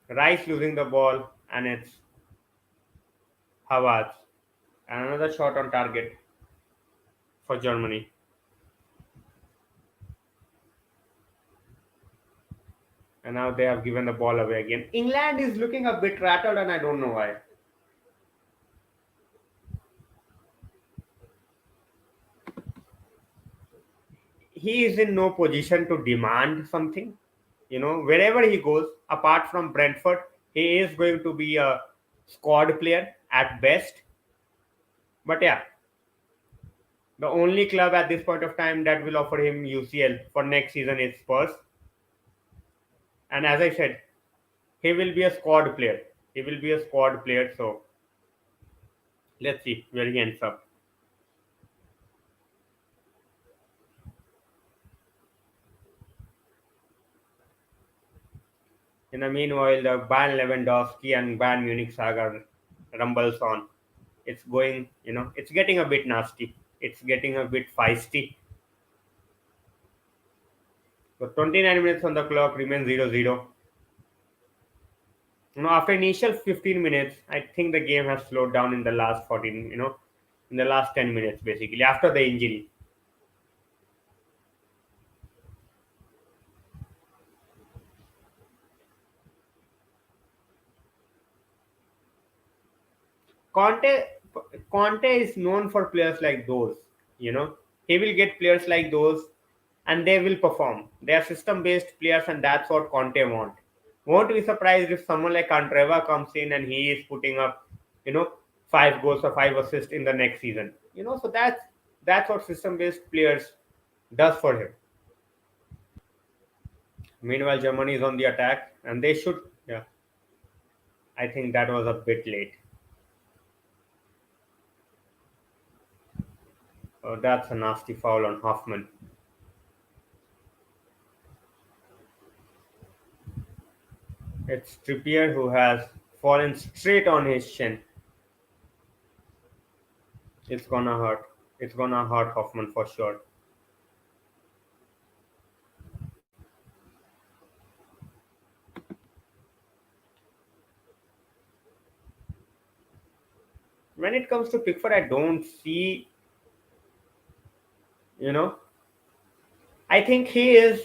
Rice losing the ball, and it's Havertz. And another shot on target for Germany. And now they have given the ball away again. England is looking a bit rattled, and I don't know why. He is in no position to demand something. Wherever he goes, apart from Brentford, he is going to be a squad player at best. But yeah, the only club at this point of time that will offer him UCL for next season is Spurs. And as I said, he will be a squad player. He will be a squad player. So let's see where he ends up. In the meanwhile, the Bayern Lewandowski and Bayern Munich saga rumbles on. It's going, it's getting a bit nasty. It's getting a bit feisty. So 29 minutes on the clock, remains 0-0. After initial 15 minutes, I think the game has slowed down in the last 14, in the last 10 minutes, basically, after the injury. Conte, Conte is known for players like those. You know, he will get players like those, and they will perform. They are system-based players, and that's what Conte want. Won't be surprised if someone like Andreva comes in and he is putting up, you know, 5 goals or 5 assists in the next season. So that's what system-based players does for him. Meanwhile, Germany is on the attack, and they should. Yeah, I think that was a bit late. That's a nasty foul on Hoffman. It's Trippier who has fallen straight on his shin. It's gonna hurt. It's gonna hurt Hoffman for sure. When it comes to Pickford, I don't see, you know, I think he is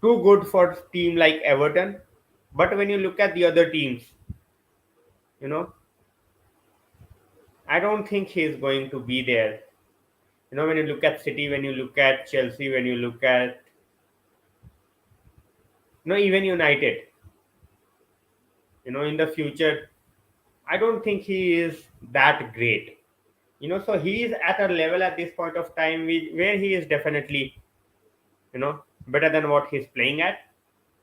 too good for a team like Everton. But when you look at the other teams, you know, I don't think he is going to be there. When you look at City, when you look at Chelsea, when you look at, even United, in the future, I don't think he is that great. So he is at a level at this point of time where he is definitely, better than what he's playing at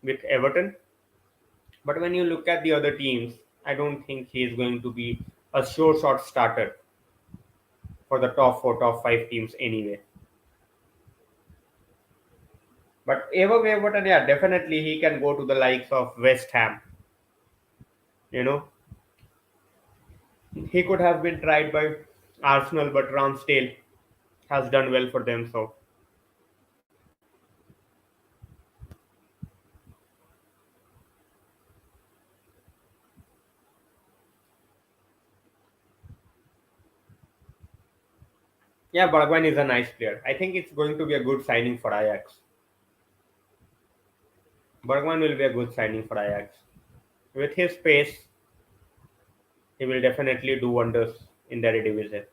with Everton. But when you look at the other teams, I don't think he is going to be a sure shot starter for the top four, top five teams anyway. But Everton, yeah, definitely he can go to the likes of West Ham. You know, he could have been tried by Arsenal, but Ramsdale has done well for them. So yeah, Bergwijn is a nice player. I think it's going to be a good signing for Ajax. Bergman will be a good signing for Ajax. With his pace, he will definitely do wonders in the Eredivisie.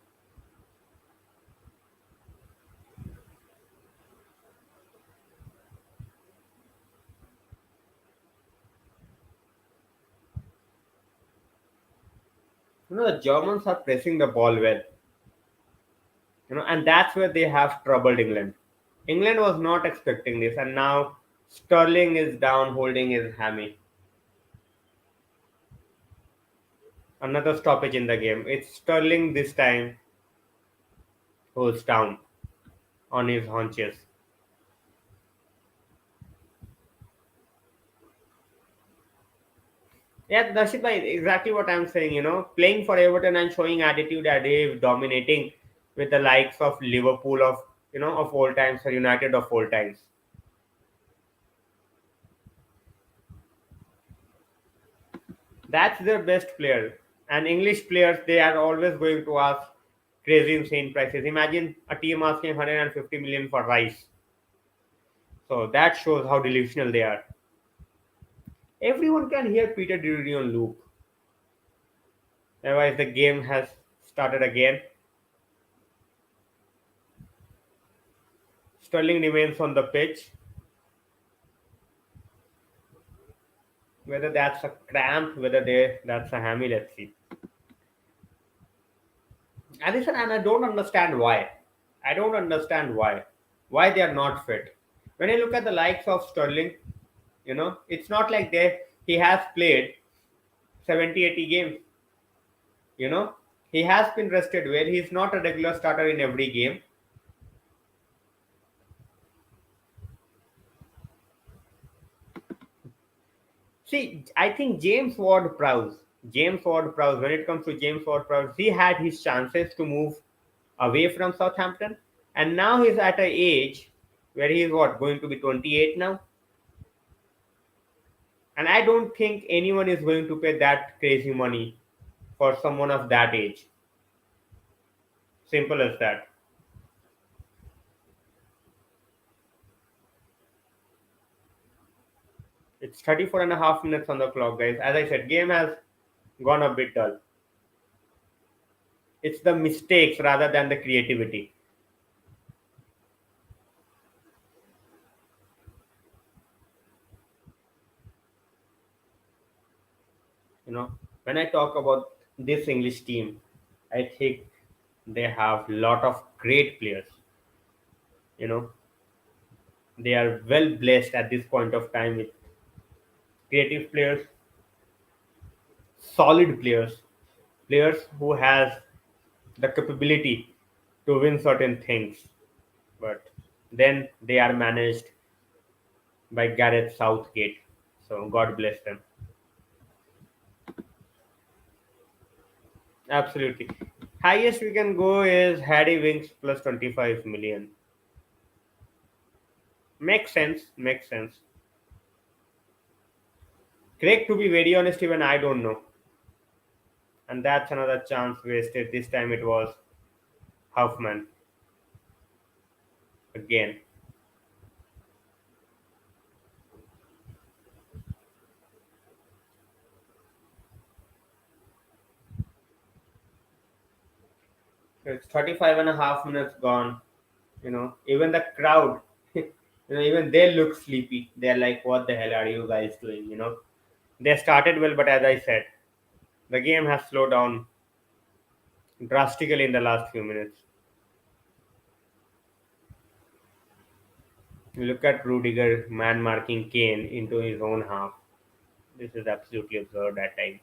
The Germans are pressing the ball well. And that's where they have troubled England. England was not expecting this, and now Sterling is down holding his hammy. Another stoppage in the game. It's Sterling this time who's down on his haunches. Yeah, Darshit bhai, exactly what I'm saying. Playing for Everton and showing attitude at Dave, dominating with the likes of Liverpool of all times or United of all times. That's their best player. And English players, they are always going to ask crazy, insane prices. Imagine a team asking 150 million for Rice. So that shows how delusional they are. Everyone can hear Peter Drury on loop. Otherwise, the game has started again. Sterling remains on the pitch. Whether that's a cramp, that's a hammy, let's see. And I don't understand why. I don't understand why they are not fit. When I look at the likes of Sterling, it's not like he has played 70, 80 games. You know, he has been rested well. He's not a regular starter in every game. See, I think James Ward-Prowse, when it comes to James Ward-Prowse, he had his chances to move away from Southampton, and now he's at an age where he's going to be 28 now, And I don't think anyone is going to pay that crazy money for someone of that age. Simple as that. It's 34 and a half minutes on the clock, guys. As I said, game has gone a bit dull. It's the mistakes rather than the creativity. You know, when I talk about this English team, I think they have lot of great players. You know, they are well blessed at this point of time with creative players, solid players, players who has the capability to win certain things. But then they are managed by Gareth Southgate. So God bless them. Absolutely. Highest we can go is Harry Winks plus 25 million. Makes sense. Makes sense. Craig, to be very honest, even I don't know. And that's another chance wasted. This time it was Huffman again. So it's 35 and a half minutes gone. Even the crowd, even they look sleepy. They're like, what the hell are you guys doing? They started well, but as I said, the game has slowed down drastically in the last few minutes. Look at Rudiger man marking Kane into his own half. This is absolutely absurd at times.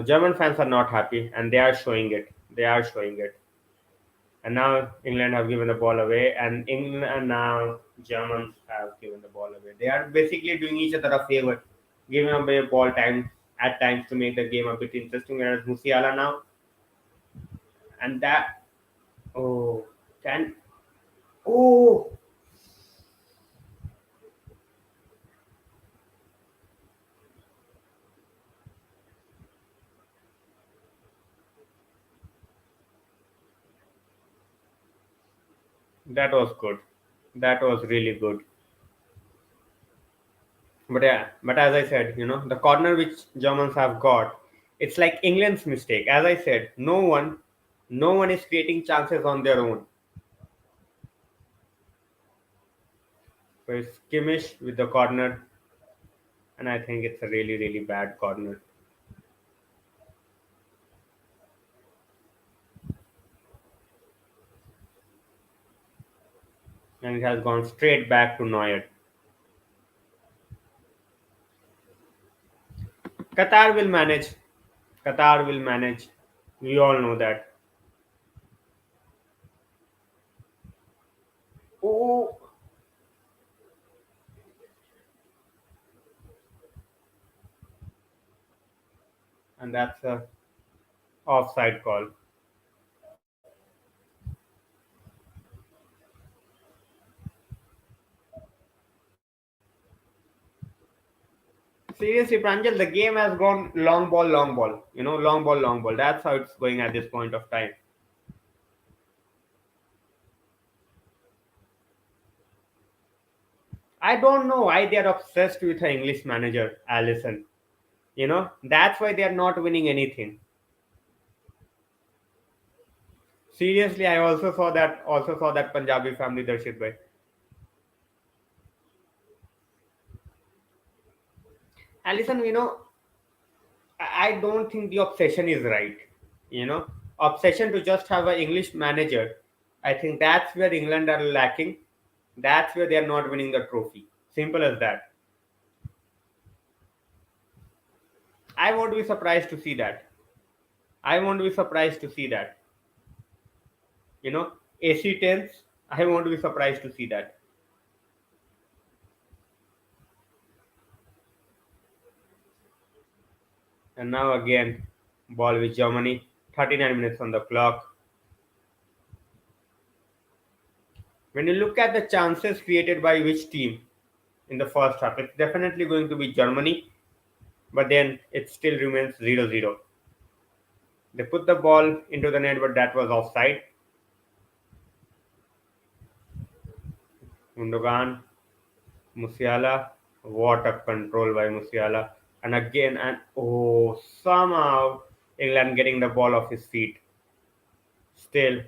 German fans are not happy, and they are showing it. They are showing it. And now England have given the ball away, and England and now Germans have given the ball away. They are basically doing each other a favor, giving away ball time at times to make the game a bit interesting. Whereas Musiala now, and that, oh, can, oh, that was good. That was really good. But yeah, but as I said, the corner which Germans have got, it's like England's mistake. As I said, no one is creating chances on their own. So it's Kimmich with the corner, and I think it's a really, really bad corner. And it has gone straight back to Neuer. Qatar will manage. Qatar will manage. We all know that. Oh, and that's a offside call. Seriously, Pranjal, the game has gone long ball, long ball. Long ball, long ball. That's how it's going at this point of time. I don't know why they are obsessed with an English manager, Allison. That's why they are not winning anything. Seriously, I also saw that Punjabi family Darshit bhai. Allison, I don't think the obsession is right. Obsession to just have an English manager. I think that's where England are lacking. That's where they are not winning the trophy. Simple as that. I won't be surprised to see that. I won't be surprised to see that. AC tens. I won't be surprised to see that. And now again, ball with Germany. 39 minutes on the clock. When you look at the chances created by which team in the first half, it's definitely going to be Germany, but then it still remains 0-0. They put the ball into the net, but that was offside. Gundogan, Musiala, what a control by Musiala. And again, and oh, somehow England getting the ball off his feet. Still,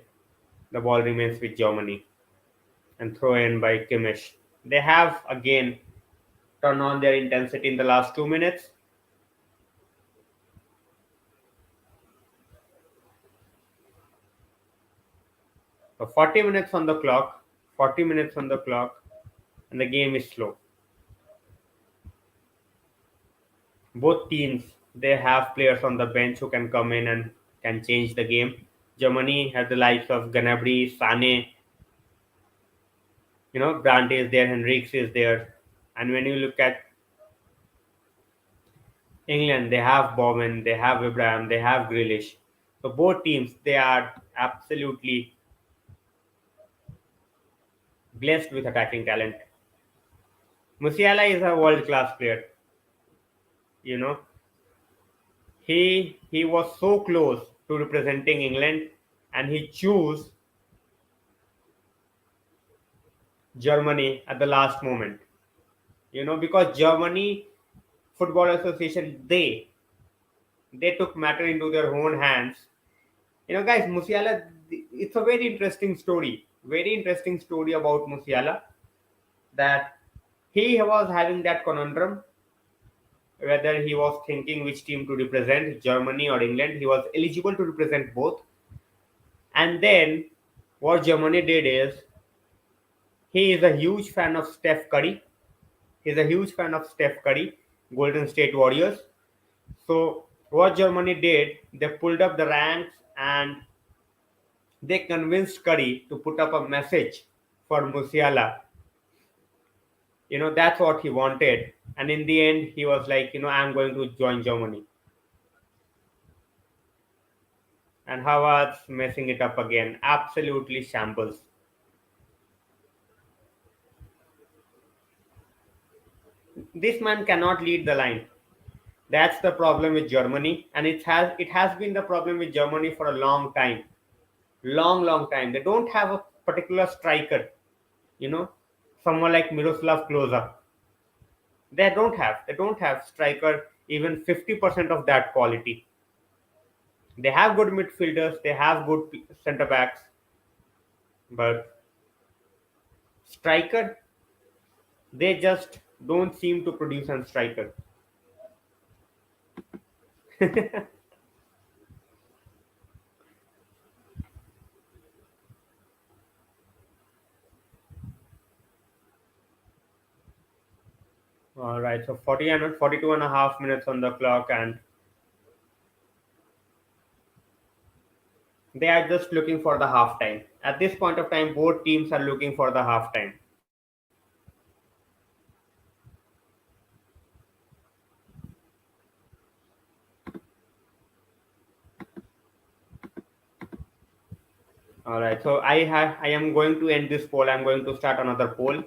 the ball remains with Germany and throw in by Kimmich. They have again turned on their intensity in the last 2 minutes. So 40 minutes on the clock, 40 minutes on the clock, and the game is slow. Both teams, they have players on the bench who can come in and can change the game. Germany has the likes of Gnabry, Sane, Brandt is there, Henriks is there. And when you look at England, they have Bowen, they have Abraham, they have Grealish. So both teams, they are absolutely blessed with attacking talent. Musiala is a world class player. You know, he was so close to representing England, and he chose Germany at the last moment. Because Germany Football Association, they took matter into their own hands. Guys, Musiala, it's a very interesting story. Very interesting story about Musiala, that he was having that conundrum whether he was thinking which team to represent, Germany or England. He was eligible to represent both. And then what Germany did is, he is a huge fan of Steph Curry. He's a huge fan of Steph Curry, Golden State Warriors. So what Germany did, they pulled up the ranks and they convinced Curry to put up a message for Musiala. That's what he wanted. And in the end, he was like, I'm going to join Germany. And Howard's messing it up again. Absolutely shambles. This man cannot lead the line. That's the problem with Germany, and it has been the problem with Germany for a long time. Long time. They don't have a particular striker, you know, someone like Miroslav Klose. They don't have striker even 50% of that quality. They have good midfielders, they have good center backs, but striker, they just don't seem to produce a striker. All right, so 40 and 42 and a half minutes on the clock, and they are just looking for the halftime. At this point of time, both teams are looking for the halftime. All right, so I am going to end this poll. I'm going to start another poll.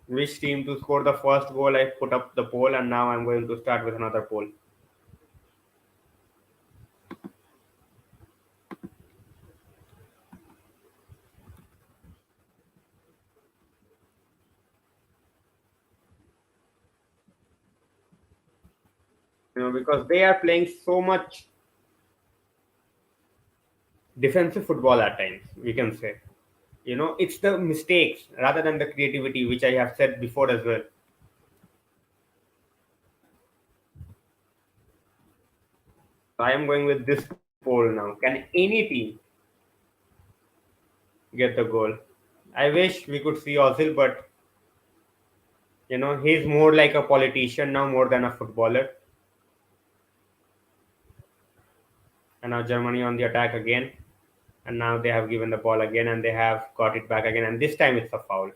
Which team to score the first goal? I put up the poll, and now I'm going to start with another poll. Because they are playing so much defensive football at times, we can say. It's the mistakes rather than the creativity, which I have said before as well. So I am going with this poll now. Can any team get the goal? I wish we could see Ozil, but he's more like a politician now more than a footballer. And now Germany on the attack again. And now they have given the ball again and they have got it back again. And this time it's a foul.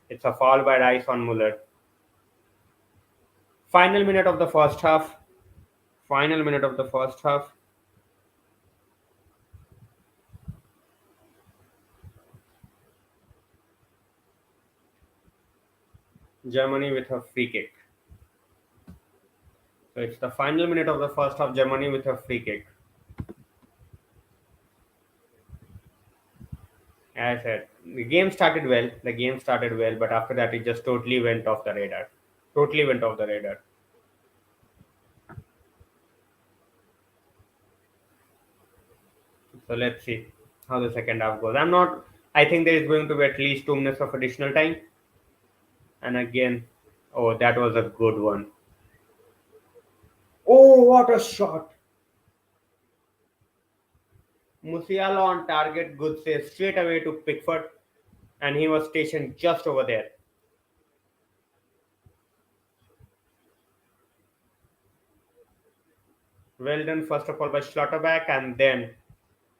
It's a foul by Rice on Muller. Final minute of the first half. Final minute of the first half. Germany with a free kick. So it's the final minute of the first half. Germany with a free kick. As I said, the game started well. The game started well, but after that, it just totally went off the radar. Totally went off the radar. So let's see how the second half goes. I'm not. I think there is going to be at least 2 minutes of additional time. And again, oh, that was a good one. Oh, what a shot! Musiala on target, good save straight away to Pickford, and he was stationed just over there. Well done, first of all, by Schlotterbeck, and then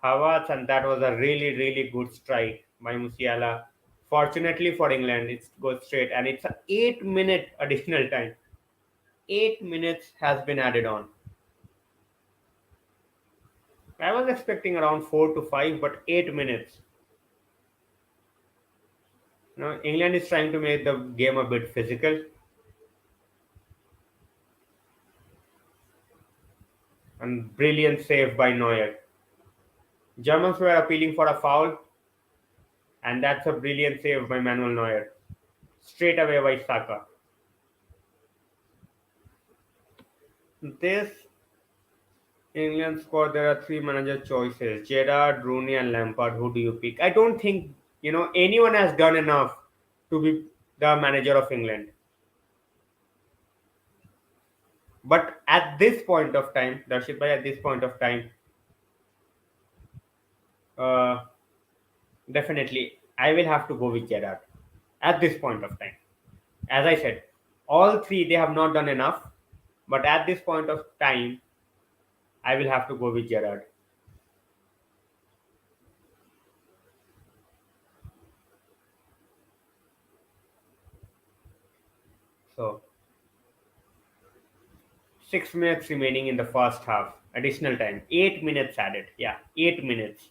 Havertz, and that was a really, really good strike by Musiala. Fortunately for England, it goes straight, and it's an 8 minute additional time. 8 minutes has been added on. I was expecting around 4 to 5, but 8 minutes. Now England is trying to make the game a bit physical, and brilliant save by Neuer. Germans were appealing for a foul, and that's a brilliant save by Manuel Neuer. Straight away by Saka. This England squad, there are three manager choices: Gerrard, Rooney, and Lampard. Who do you pick? I don't think anyone has done enough to be the manager of England. But at this point of time, Darshit bhai, at this point of time, uh, definitely I will have to go with Gerrard. At this point of time, as I said, all three they have not done enough. But at this point of time, I will have to go with Gerrard. So 6 minutes remaining in the first half. Additional time. 8 minutes added. Yeah, 8 minutes.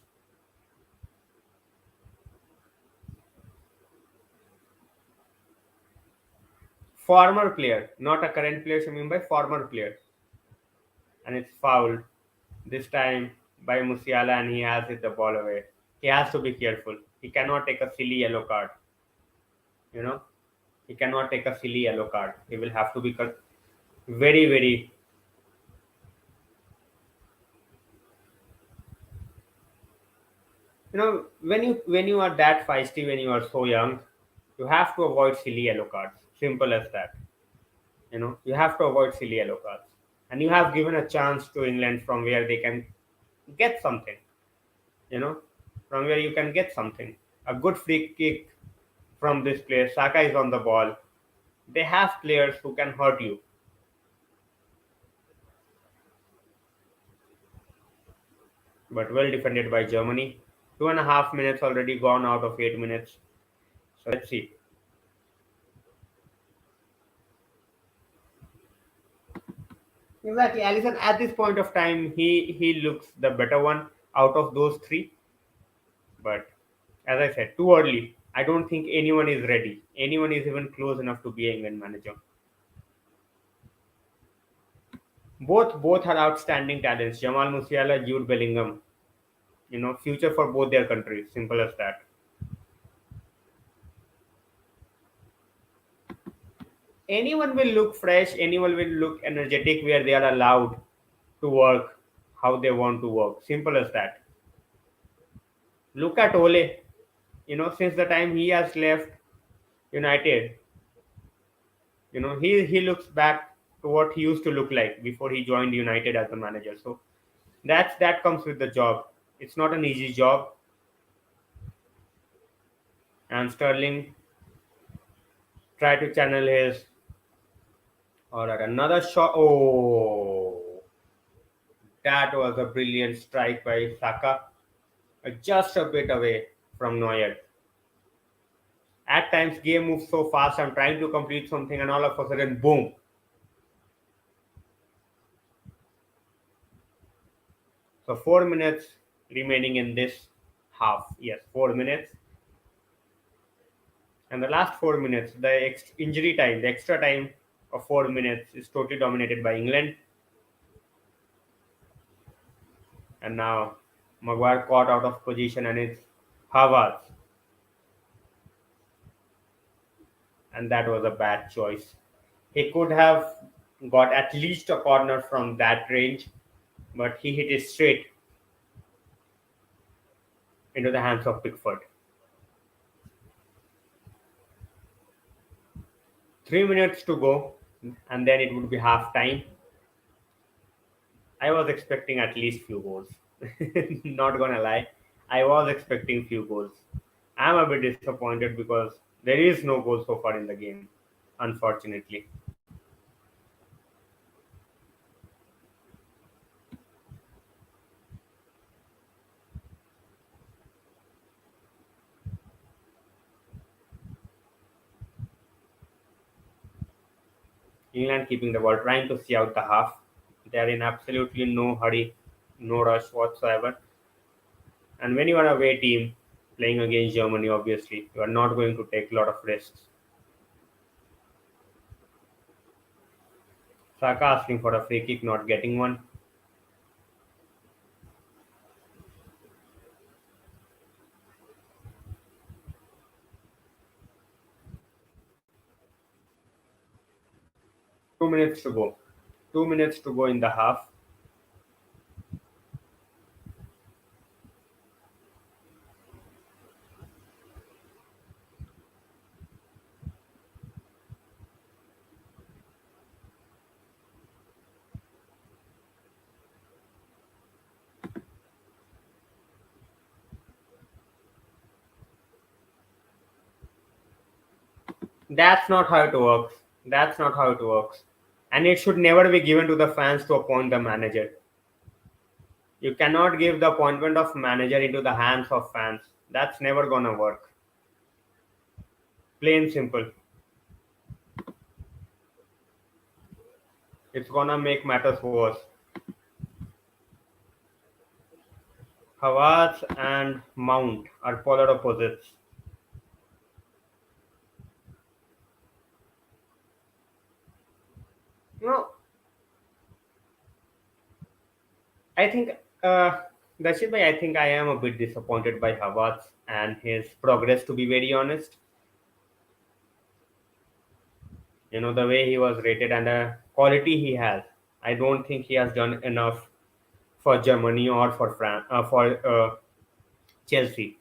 Former player, not a current player, Shamim by former player. And it's fouled. This time by Musiala, and he has hit the ball away. He has to be careful. He cannot take a silly yellow card. You know, he cannot take a silly yellow card. He will have to be very, very. When you are that feisty, when you are so young, you have to avoid silly yellow cards. Simple as that. You have to avoid silly yellow cards, and you have given a chance to England from where they can get something. You know, from where you can get something. A good free kick from this player. Saka is on the ball. They have players who can hurt you. But well defended by Germany. 2.5 minutes already gone out of 8 minutes. So let's see. Exactly, Allison. At this point of time, he looks the better one out of those three. But as I said, too early. I don't think anyone is ready. Anyone is even close enough to be England manager. Both are outstanding talents. Jamal Musiala, Jude Bellingham. Future for both their countries. Simple as that. Anyone will look fresh. Anyone will look energetic where they are allowed to work how they want to work. Simple as that. Look at Ole. Since the time he has left United, he looks back to what he used to look like before he joined United as a manager. So that comes with the job. It's not an easy job. And Sterling tried to channel his. All right, another shot. Oh, that was a brilliant strike by Saka, just a bit away from Neuer. At times, game moves so fast. I'm trying to complete something, and all of a sudden, boom! So 4 minutes remaining in this half. Yes, 4 minutes. And the last 4 minutes, the injury time, the extra time of 4 minutes is totally dominated by England. And now Maguire caught out of position and it's Havertz. And that was a bad choice. He could have got at least a corner from that range, but he hit it straight into the hands of Pickford. 3 minutes to go, and then it would be half time. I was expecting at least few goals. Not gonna lie, I was expecting few goals. I'm a bit disappointed because there is no goal so far in the game, unfortunately. England keeping the ball, trying to see out the half. They are in absolutely no hurry, no rush whatsoever. And when you are a away team playing against Germany, obviously, you are not going to take a lot of risks. Saka asking for a free kick, not getting one. 2 minutes to go. 2 minutes to go in the half. That's not how it works. That's not how it works. And it should never be given to the fans to appoint the manager. You cannot give the appointment of manager into the hands of fans. That's never gonna work. Plain simple. It's gonna make matters worse. Havertz and Mount are polar opposites. You know, I think, Dashit bhai, I think I am a bit disappointed by Havertz and his progress, to be very honest. The way he was rated and the quality he has. I don't think he has done enough for Germany or for France, for Chelsea.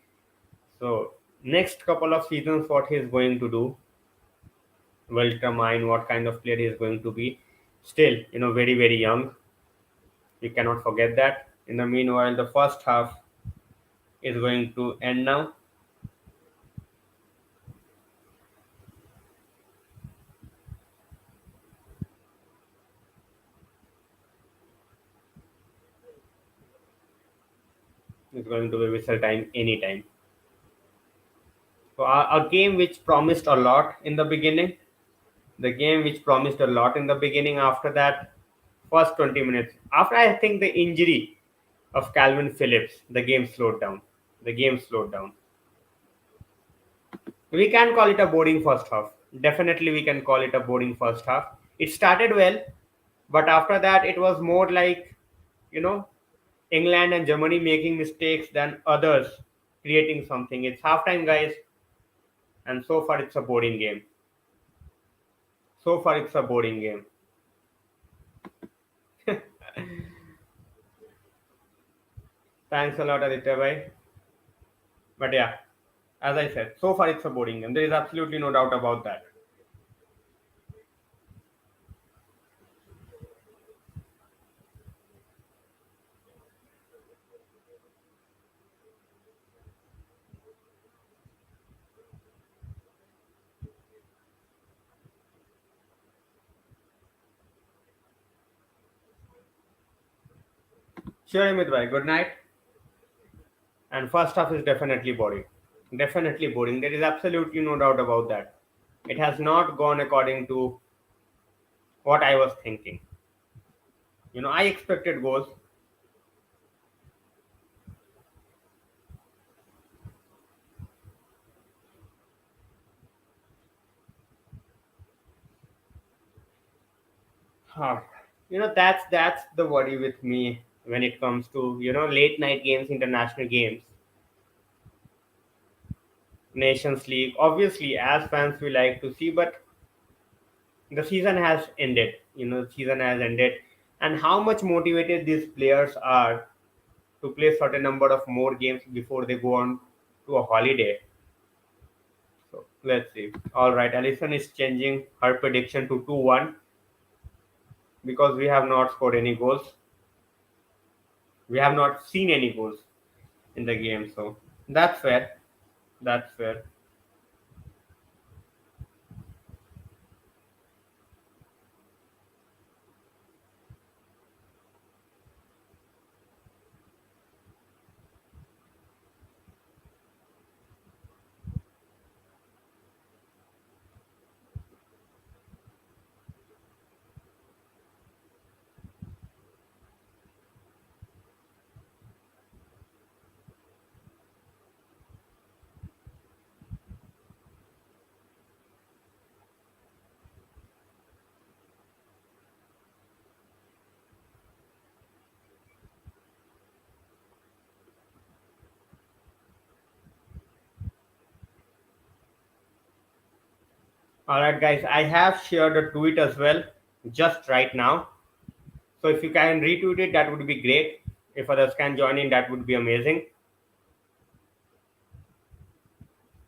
So next couple of seasons, what he's going to do will determine what kind of player he is going to be. Still, very very young. We cannot forget that. In the meanwhile, the first half is going to end now. It's going to be whistle time anytime. So a game which promised a lot in the beginning, the game which promised a lot in the beginning. After that, first 20 minutes, after I think the injury of Calvin Phillips, the game slowed down. The game slowed down. We can call it a boring first half. Definitely, we can call it a boring first half. It started well, but after that, it was more like, you know, England and Germany making mistakes than others creating something. It's halftime, guys, and so far it's a boring game. So far, it's a boring game. Thanks a lot, Aditya bhai. But yeah, as I said, so far it's a boring game. There is absolutely no doubt about that. Sure, Amit bhai. Good night. And first half is definitely boring. Definitely boring. There is absolutely no doubt about that. It has not gone according to what I was thinking. I expected goals. Ah, that's the worry with me when it comes to late night games, international games, Nations League. Obviously, as fans, we like to see, but the season has ended. The season has ended, and how much motivated these players are to play certain number of more games before they go on to a holiday. So let's see. All right, Alison is changing her prediction to 2-1 because we have not scored any goals. We have not seen any goals in the game, so that's fair. That's fair. All right, guys, I have shared a tweet as well just right now. So if you can retweet it, that would be great. If others can join in, that would be amazing.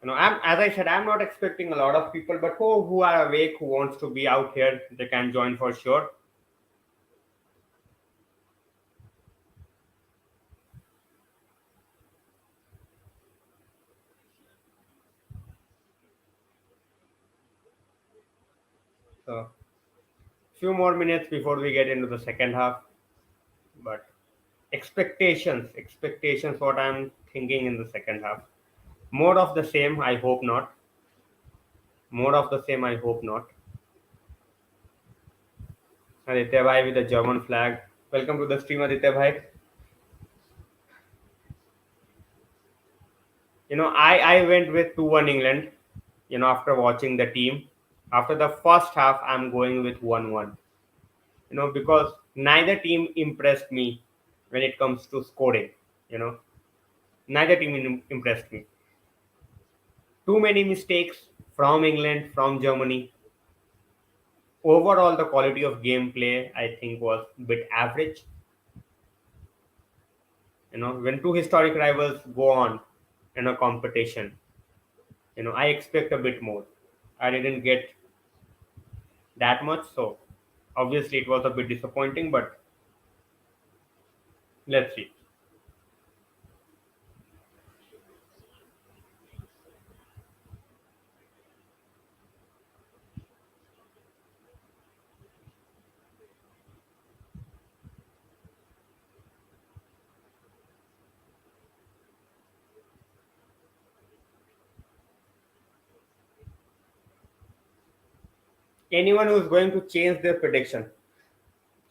As I said, I'm not expecting a lot of people, but who are awake, who wants to be out here, they can join for sure. So few more minutes before we get into the second half, but expectations, what I'm thinking in the second half. More of the same, I hope not. More of the same, I hope not. Aditya Bhai with the German flag. Welcome to the stream, Aditya Bhai. I went with 2-1 England, after watching the team. After the first half, I'm going with 1-1. Because neither team impressed me when it comes to scoring. You know, neither team impressed me. Too many mistakes from England, from Germany. Overall, the quality of gameplay, I think, was a bit average. When two historic rivals go on in a competition, I expect a bit more. I didn't get that much, so obviously it was a bit disappointing, but let's see. Anyone who's going to change their prediction.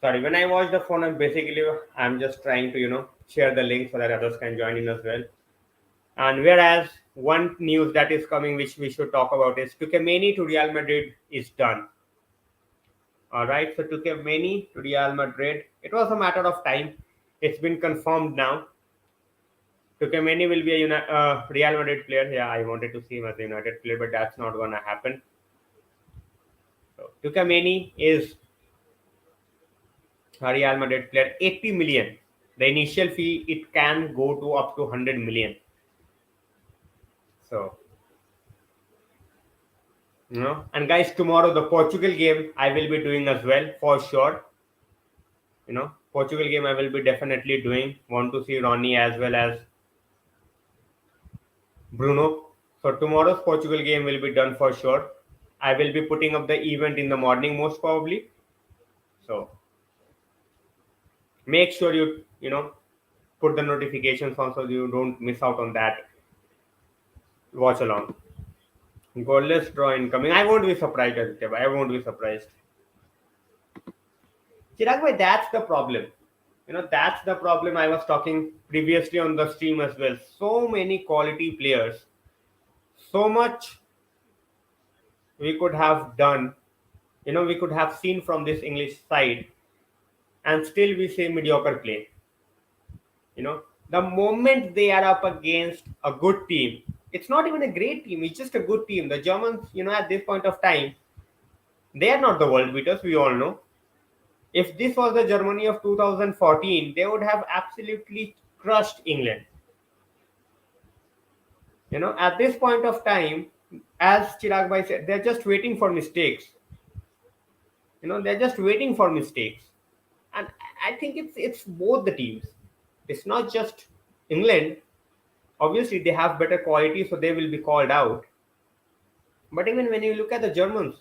Sorry, when I watch the phone, I'm just trying to share the link so that others can join in as well. And whereas one news that is coming, which we should talk about, is Tukemeni to Real Madrid is done. All right, so Tukemeni to Real Madrid. It was a matter of time. It's been confirmed now. Tukemeni will be a Real Madrid player. Yeah, I wanted to see him as a United player, but that's not gonna happen. So Tukemeni is a Real Madrid player. 80 million. The initial fee, it can go to up to 100 million. So and guys, tomorrow the Portugal game I will be doing as well for sure. Portugal game I will be definitely doing. Want to see Ronnie as well as Bruno. So tomorrow's Portugal game will be done for sure. I will be putting up the event in the morning most probably. So make sure you put the notifications on so you don't miss out on that. Watch along. Goalless draw incoming. I won't be surprised, Aditya. I won't be surprised. Chirag bhai, that's the problem. That's the problem I was talking previously on the stream as well. So many quality players, so much we could have done we could have seen from this English side, and still we say mediocre play. You know, the moment they are up against a good team, it's not even a great team, it's just a good team. The Germans, at this point of time, they are not the world beaters, we all know. If this was the Germany of 2014, they would have absolutely crushed England. At this point of time, as Chirag Bhai said, they're just waiting for mistakes. They're just waiting for mistakes. And I think it's both the teams. It's not just England. Obviously, they have better quality, so they will be called out. But even when you look at the Germans,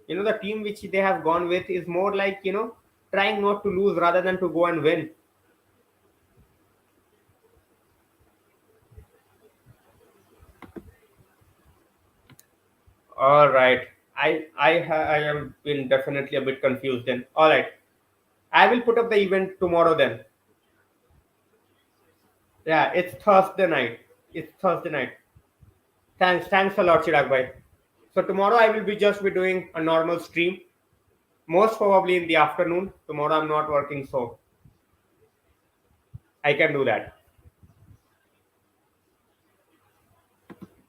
the team which they have gone with is more like, trying not to lose rather than to go and win. All right. I have been definitely a bit confused then. All right. I will put up the event tomorrow then. Yeah, it's Thursday night. It's Thursday night. Thanks a lot, Chirag bhai. So tomorrow I will be just be doing a normal stream, most probably in the afternoon. Tomorrow I'm not working, so I can do that.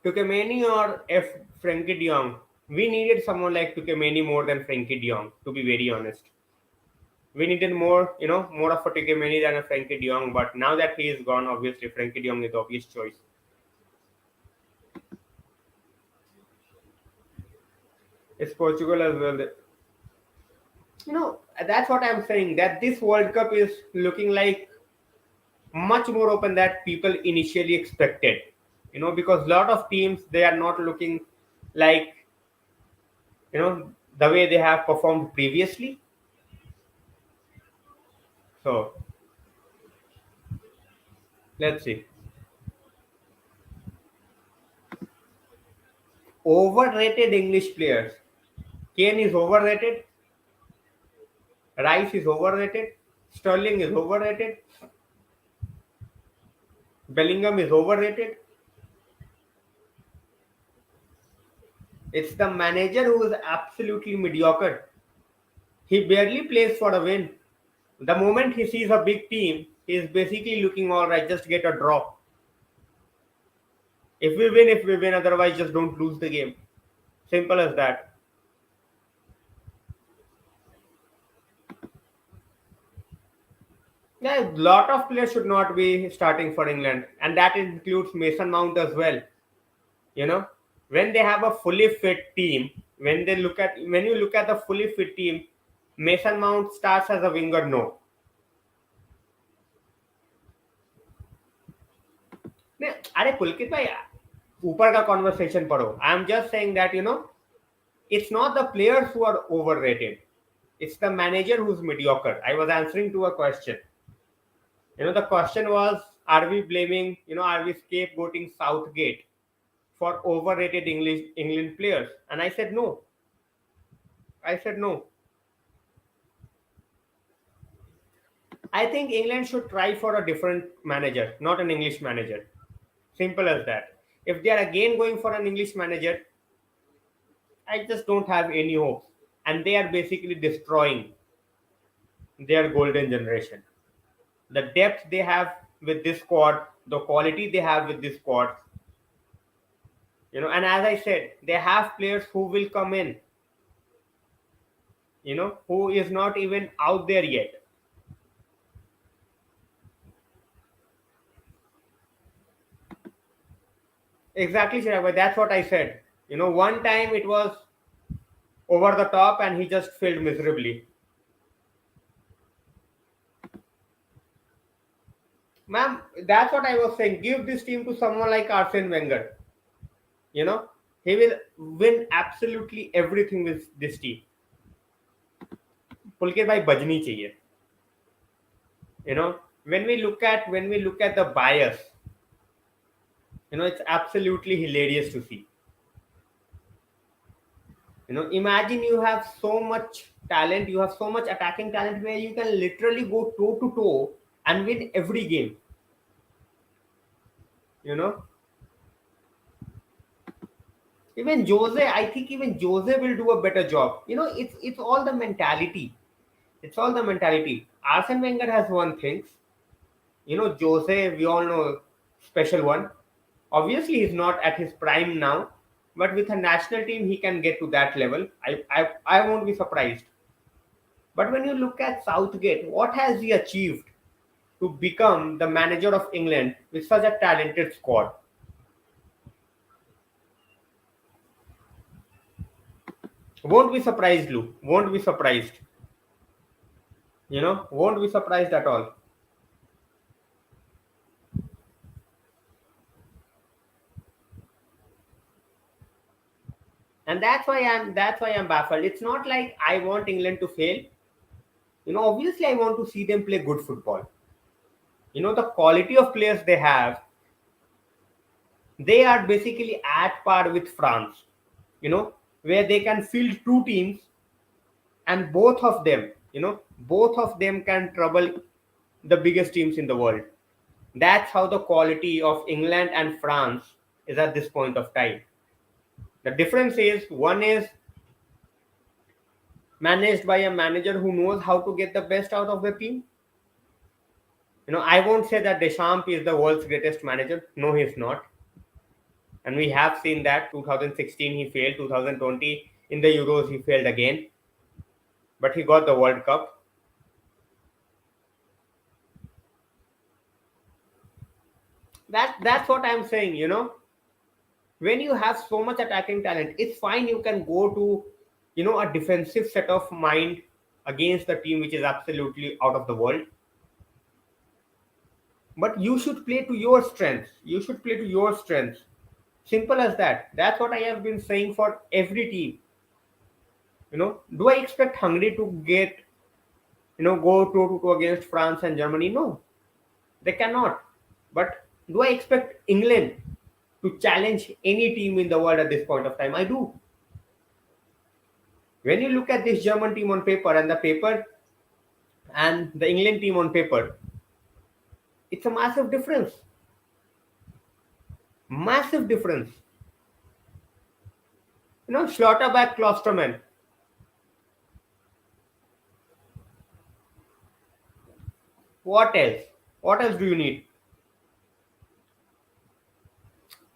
Tukemeni or F Frankie De Jong? We needed someone like Tukemeni more than Frankie De Jong, to be very honest. We needed more, more of a Tukemeni than a Frankie De Jong. But now that he is gone, obviously Frankie De Jong is the obvious choice. It's Portugal as well. That's what I'm saying. That this World Cup is looking like much more open that people initially expected. Because a lot of teams, they are not looking like the way they have performed previously. So let's see. Overrated English players. Kane is overrated. Rice is overrated. Sterling is overrated. Bellingham is overrated. It's the manager who is absolutely mediocre. He barely plays for a win. The moment he sees a big team, he is basically looking all right, just get a draw. If we win, otherwise just don't lose the game. Simple as that. Yeah, a lot of players should not be starting for England, and that includes Mason Mount as well. You know, when they have a fully fit team, when you look at the fully fit team, Mason Mount starts as a winger. No, नहीं, अरे पुलकित भाई ऊपर का conversation पढ़ो. I'm just saying that it's not the players who are overrated. It's the manager who's mediocre. I was answering to a question. The question was, are we blaming, are we scapegoating Southgate for overrated English England players? And I said no. I said no. I think England should try for a different manager, not an English manager. Simple as that. If they are again going for an English manager, I just don't have any hopes. And they are basically destroying their golden generation. The depth they have with this squad, the quality they have with this squad, and as I said, they have players who will come in, who is not even out there yet. Exactly, Shirag, that's what I said. One time it was over the top and he just failed miserably. Ma'am, that's what I was saying. Give this team to someone like Arsene Wenger. You know, he will win absolutely everything with this team. पुलकित भाई बजनी चाहिए. When we look at the bias, it's absolutely hilarious to see. Imagine you have so much talent, you have so much attacking talent where you can literally go toe to toe and win every game. you know Even Jose, I think even Jose will do a better job. It's all the mentality. It's all the mentality. Arsene Wenger has won things. Jose, we all know, special one. Obviously, he's not at his prime now, but with a national team, he can get to that level. I won't be surprised. But when you look at Southgate, what has he achieved to become the manager of England with such a talented squad? Won't be surprised, Lou. Won't be surprised. Won't be surprised at all. And that's why I'm baffled. It's not like I want England to fail. Obviously I want to see them play good football. The quality of players they have, they are basically at par with France, you know, where they can field two teams, and both of them can trouble the biggest teams in the world. That's how the quality of England and France is at this point of time. The difference is one is managed by a manager who knows how to get the best out of the team. I won't say that Deschamps is the world's greatest manager. No, he's not. And we have seen that 2016 he failed, 2020 in the Euros he failed again, but he got the World Cup. That's what I'm saying. When you have so much attacking talent, it's fine. You can go to a defensive set of mind against the team which is absolutely out of the world. But you should play to your strengths. You should play to your strengths. Simple as that. That's what I have been saying for every team. Do I expect Hungary to get go toe to toe against France and Germany? No, they cannot. But do I expect England to challenge any team in the world at this point of time? I do. When you look at this German team on paper and the England team on paper, it's a massive difference. Massive difference. Schlotterbeck, Klosterman. What else? What else do you need?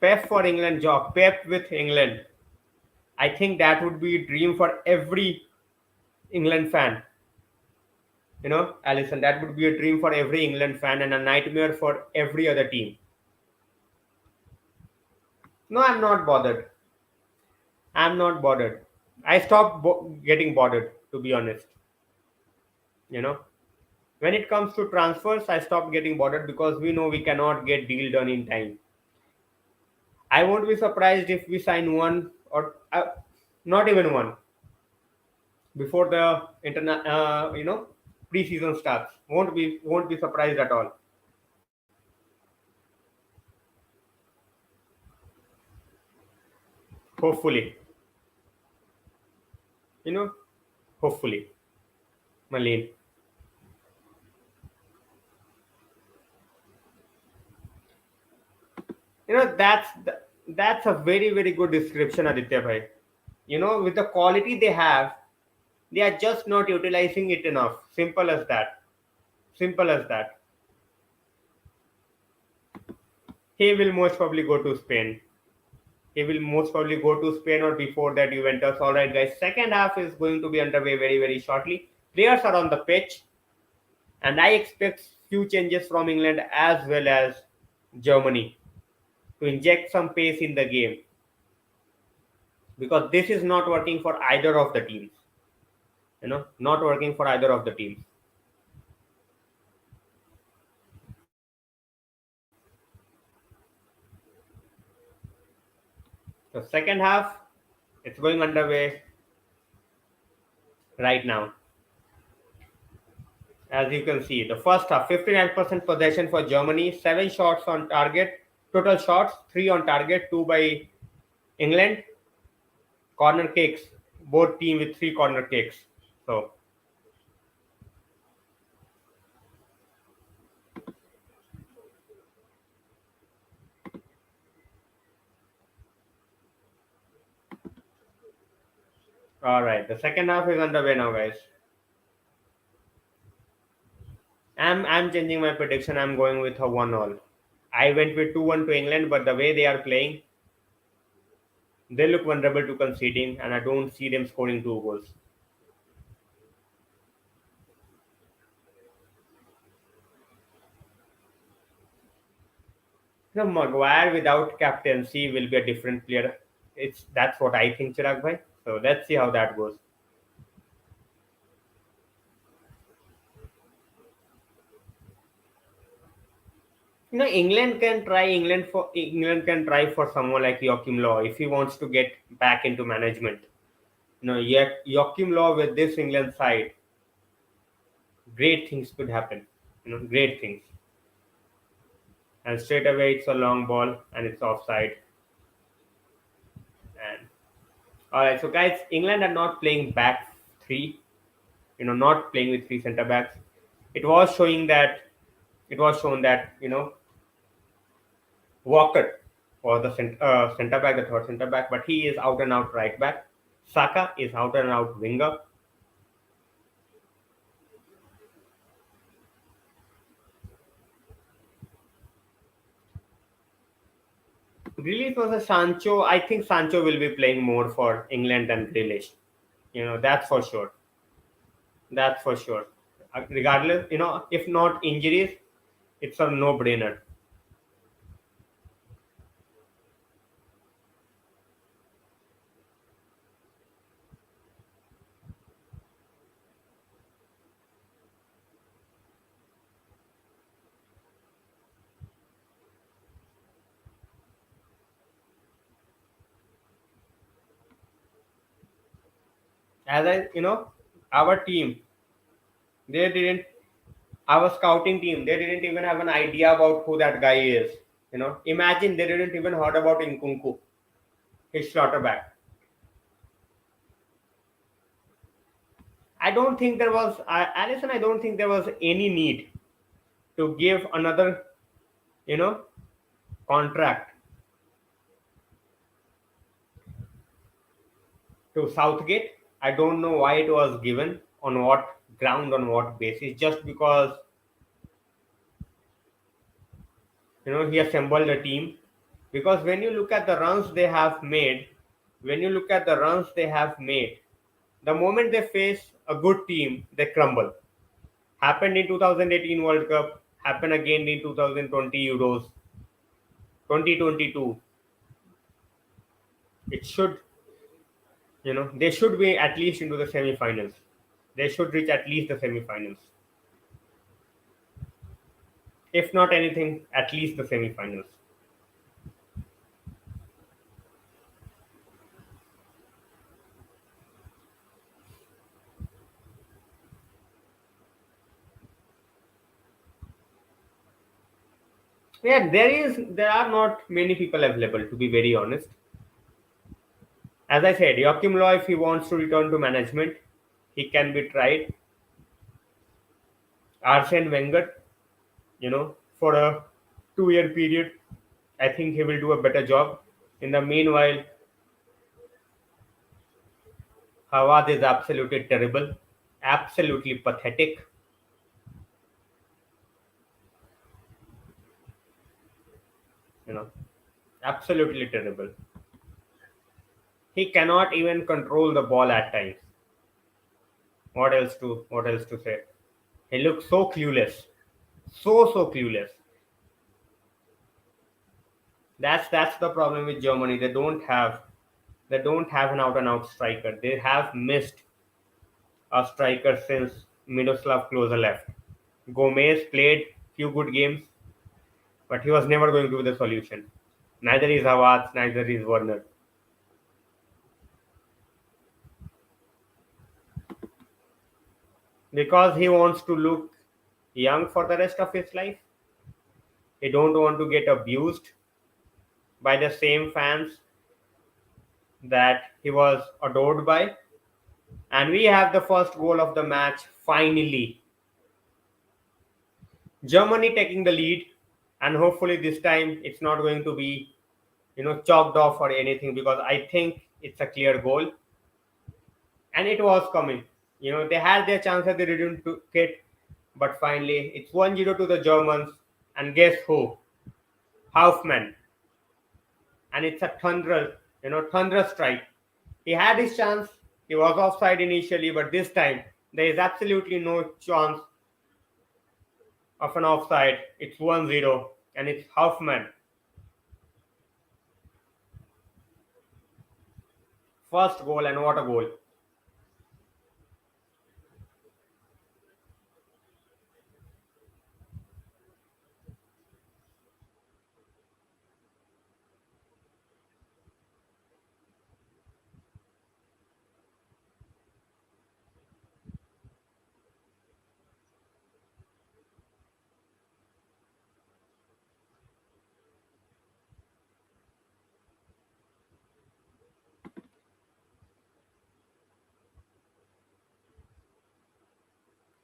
Pep for England job. Pep with England. I think that would be a dream for every England fan. Alison, that would be a dream for every England fan and a nightmare for every other team. No, I'm not bothered. I'm not bothered. I stopped getting bothered, to be honest. You know, when it comes to transfers, I stopped getting bothered because we know we cannot get deal done in time. I won't be surprised if we sign one or not even one before the preseason starts. Won't be surprised at all. Hopefully, you know, hopefully, Malin. That's a very very good description, Aditya bhai. With the quality they have, they are just not utilizing it enough. Simple as that. Simple as that. He will most probably go to Spain. He will most probably go to Spain or before that Juventus. All right, guys. Second half is going to be underway very very shortly. Players are on the pitch, and I expect few changes from England as well as Germany to inject some pace in the game, because this is not working for either of the teams. Not working for either of the teams. The second half, it's going underway right now. As you can see, the first half, 59% possession for Germany, 7 shots on target, total shots, 3 on target, 2 by England. Corner kicks, both team with 3 corner kicks. So, All right, the second half is underway now, guys. I'm changing my prediction. I'm going with a 1-all. I went with 2-1 to England, but the way they are playing, they look vulnerable to conceding, and I don't see them scoring two goals. Maguire without captaincy will be a different player. It's That's what I think, Chirag bhai. So let's see how that goes. England can try for someone like Joachim Law if he wants to get back into management. Yet Joachim Law with this England side, great things could happen. Great things. And straight away it's a long ball and it's offside. And all right, so guys, England are not playing back three. Not playing with three centre backs. It was showing that it was shown that Walker was the centre back, the third centre back, but he is out and out right back. Saka is out and out winger. Grealish was a Sancho. I think Sancho will be playing more for England than Grealish. That's for sure. That's for sure. Regardless, if not injuries, it's a no-brainer. As our team, they didn't. Our scouting team, they didn't even have an idea about who that guy is. Imagine they didn't even heard about Nkunku, his slaughterback. I don't think there was, Alison. I don't think there was any need to give another, you know, contract to Southgate. I don't know why it was given, on what ground, on what basis, just because he assembled a team. Because when you look at the runs they have made, when you look at the runs they have made, the moment they face a good team, they crumble. Happened in 2018 World Cup, happened again in 2020 Euros, 2022. It should, they should be at least into the semi-finals. They should reach at least the semi-finals. If not anything, at least the semi-finals. Yeah, there are not many people available, to be very honest. As I said, Joachim Low, if he wants to return to management, he can be tried. Arsene Wenger, for a 2-year period, I think he will do a better job. In the meanwhile, Hawad is absolutely terrible, absolutely pathetic. You know, absolutely terrible. He cannot even control the ball at times. What else to say? He looks so clueless, so clueless. That's the problem with Germany. They don't have an out and out striker. They have missed a striker since Miroslav Klose left. Gomez played few good games, but he was never going to be the solution. Neither is Havertz, neither is Werner. Because he wants to look young for the rest of his life. He don't want to get abused by the same fans that he was adored by. And we have the first goal of the match finally. Germany taking the lead, and hopefully this time it's not going to be, chalked off or anything, because I think it's a clear goal. and it was coming. They had their chances, they didn't took it, but finally it's 1-0 to the Germans. And guess who? Hoffman. And it's a thunder strike. He had his chance. He was offside initially, but this time there is absolutely no chance of an offside. It's 1-0, and it's Hoffman. First goal, and what a goal.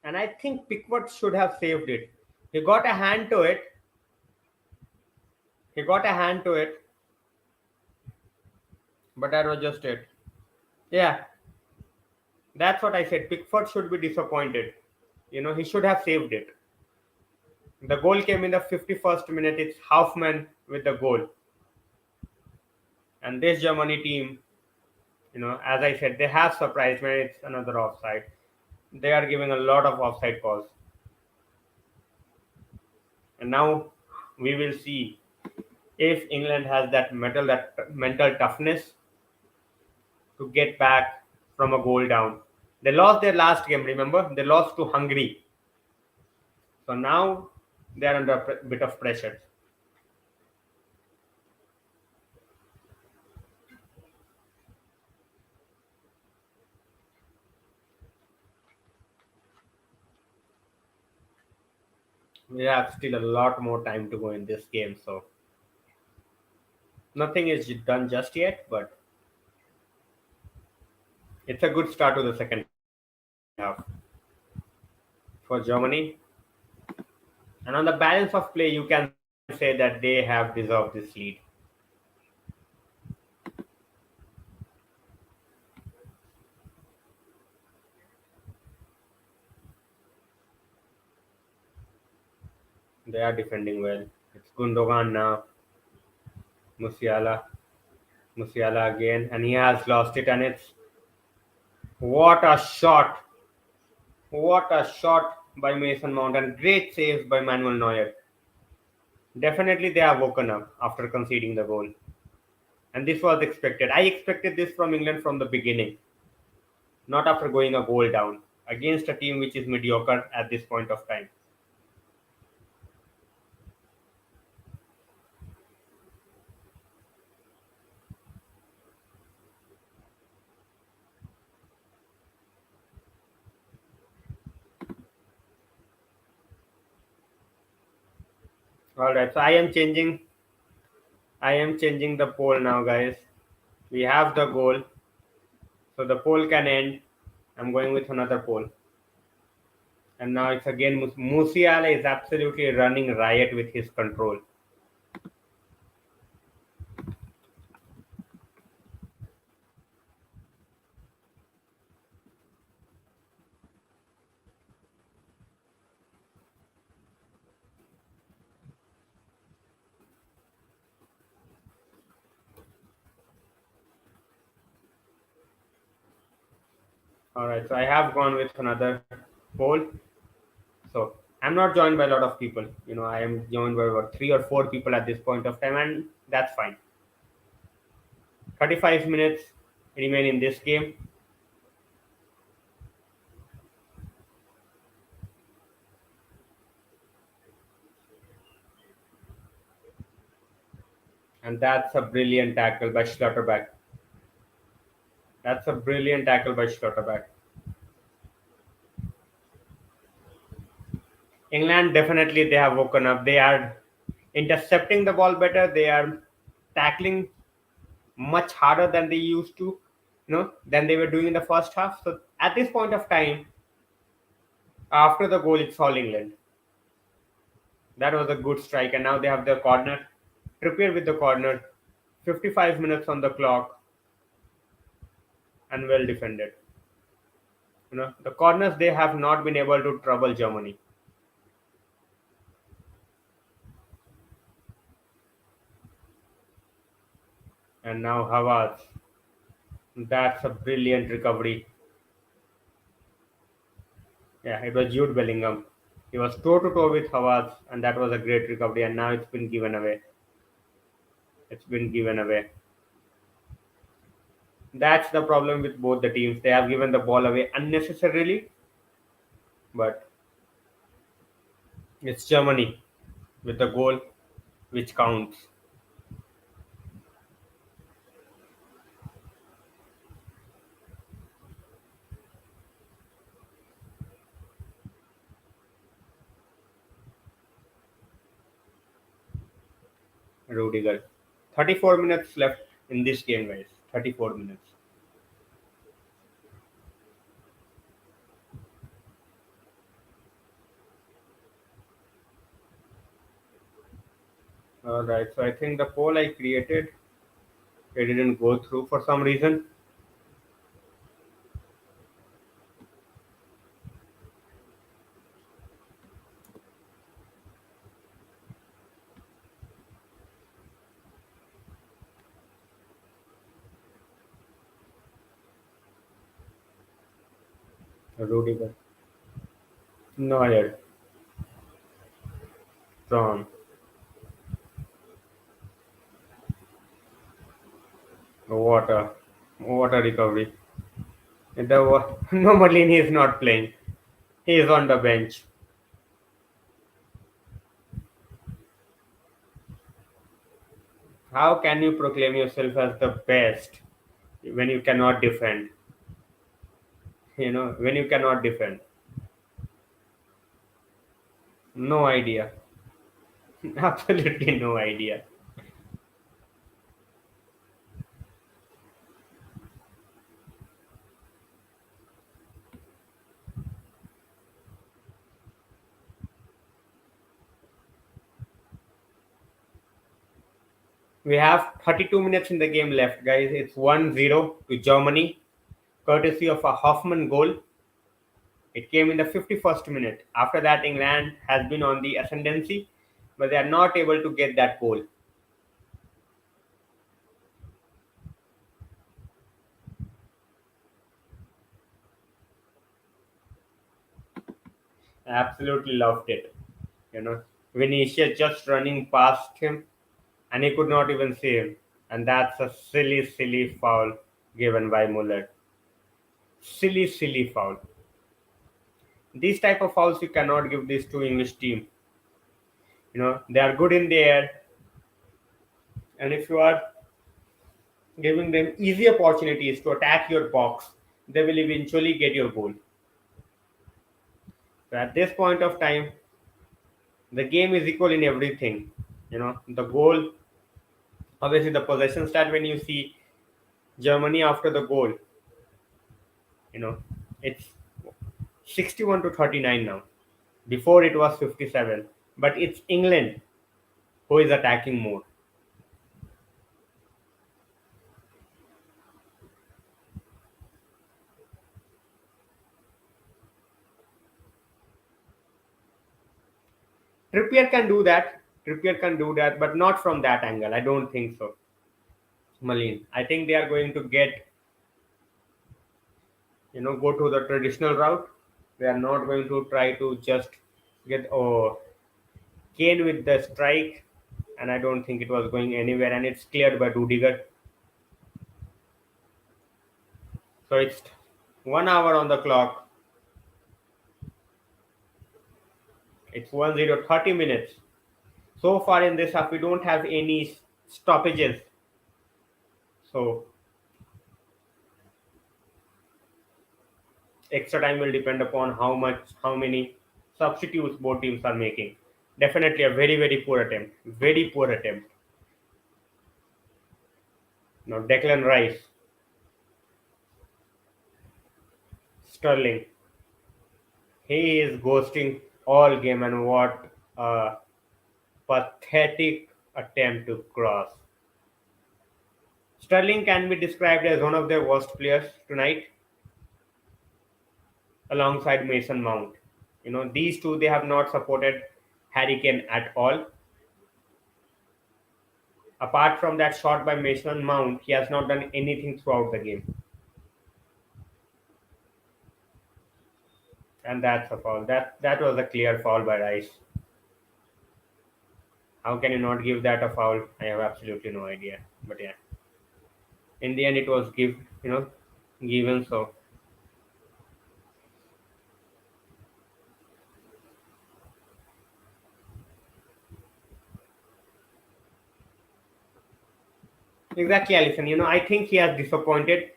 And I think Pickford should have saved it. He got a hand to it. He got a hand to it, but that was just it. Yeah, that's what I said. Pickford should be disappointed. He should have saved it. The goal came in the 51st minute. It's Hoffman with the goal. And this Germany team, as I said, they have surprised me. It's another offside. They are giving a lot of offside calls. And now we will see if England has that mental toughness to get back from a goal down. They lost their last game, remember? They lost to Hungary. So now they are under a bit of pressure. We have still a lot more time to go in this game, so nothing is done just yet, but it's a good start to the second half for Germany. And on the balance of play, you can say that they have deserved this lead. They are defending well. It's Gundogan now. Musiala. Musiala again. And he has lost it. And it's what a shot. What a shot by Mason Mount. And great saves by Manuel Neuer. Definitely they have woken up after conceding the goal. And this was expected. I expected this from England from the beginning. Not after going a goal down. Against a team which is mediocre at this point of time. All right, so I am changing the poll now, guys. We have the goal, so the poll can end. I'm going with another poll, and now it's again Musiala is absolutely running riot with his control. All right, so I have gone with another poll. So I'm not joined by a lot of people. I am joined by about 3 or 4 people at this point of time, and that's fine. 35 minutes remain in this game, and that's a brilliant tackle by Schlotterbeck. That's a brilliant tackle by Schlotterbeck. England definitely they have woken up. They are intercepting the ball better. They are tackling much harder than they used to, than they were doing in the first half. So at this point of time, after the goal, it's all England. That was a good strike, and now they have the corner. Trippier with the corner. 55 minutes on the clock, and well defended. The corners they have not been able to trouble Germany. And now Havertz. That's a brilliant recovery. Yeah, it was Jude Bellingham. He was toe to toe with Havertz, and that was a great recovery. And now it's been given away. It's been given away. That's the problem with both the teams. They have given the ball away unnecessarily, but it's Germany with the goal which counts. Rudiger. 34 minutes left in this game, guys. 34 minutes. All right. So I think the poll I created, it didn't go through for some reason. Rudiger. Neuer. Strong. Water. Water recovery. No, Malini is not playing. He is on the bench. How can you proclaim yourself as the best when you cannot defend? When you cannot defend. No idea. Absolutely no idea. We have 32 minutes in the game left, guys. It's 1-0 to Germany, courtesy of a Hoffman goal. It came in the 51st minute. After that, England has been on the ascendancy, but they are not able to get that goal. I absolutely loved it. You know, Vinicius just running past him, and he could not even save. And that's a silly, silly foul given by Muller. Silly, silly foul. These type of fouls you cannot give this to English team. They are good in the air, and if you are giving them easy opportunities to attack your box, they will eventually get your goal. So at this point of time, the game is equal in everything. The goal, obviously, the possession stat when you see Germany after the goal, you know, it's 61 to 39 now. Before it was 57, but it's England who is attacking more. Trippier can do that. Trippier can do that, but not from that angle. I don't think so. Malin. I think they are going to go to the traditional route. They are not going to try to just get Kane with the strike, and I don't think it was going anywhere. And it's cleared by Rudiger. So it's 1 hour on the clock. It's 1-0, 30 minutes. So far in this half, we don't have any stoppages. So extra time will depend upon how many substitutes both teams are making. Definitely a very, very poor attempt. Very poor attempt. Now Declan Rice, Sterling. He is ghosting all game, and what a pathetic attempt to cross. Sterling can be described as one of their worst players tonight. alongside Mason Mount. These two, they have not supported Harry Kane at all. Apart from that shot by Mason Mount, he has not done anything throughout the game. And that's a foul. That was a clear foul by Rice. How can you not give that a foul? I have absolutely no idea. But yeah, in the end, it was given. So exactly, Allison. I think he has disappointed,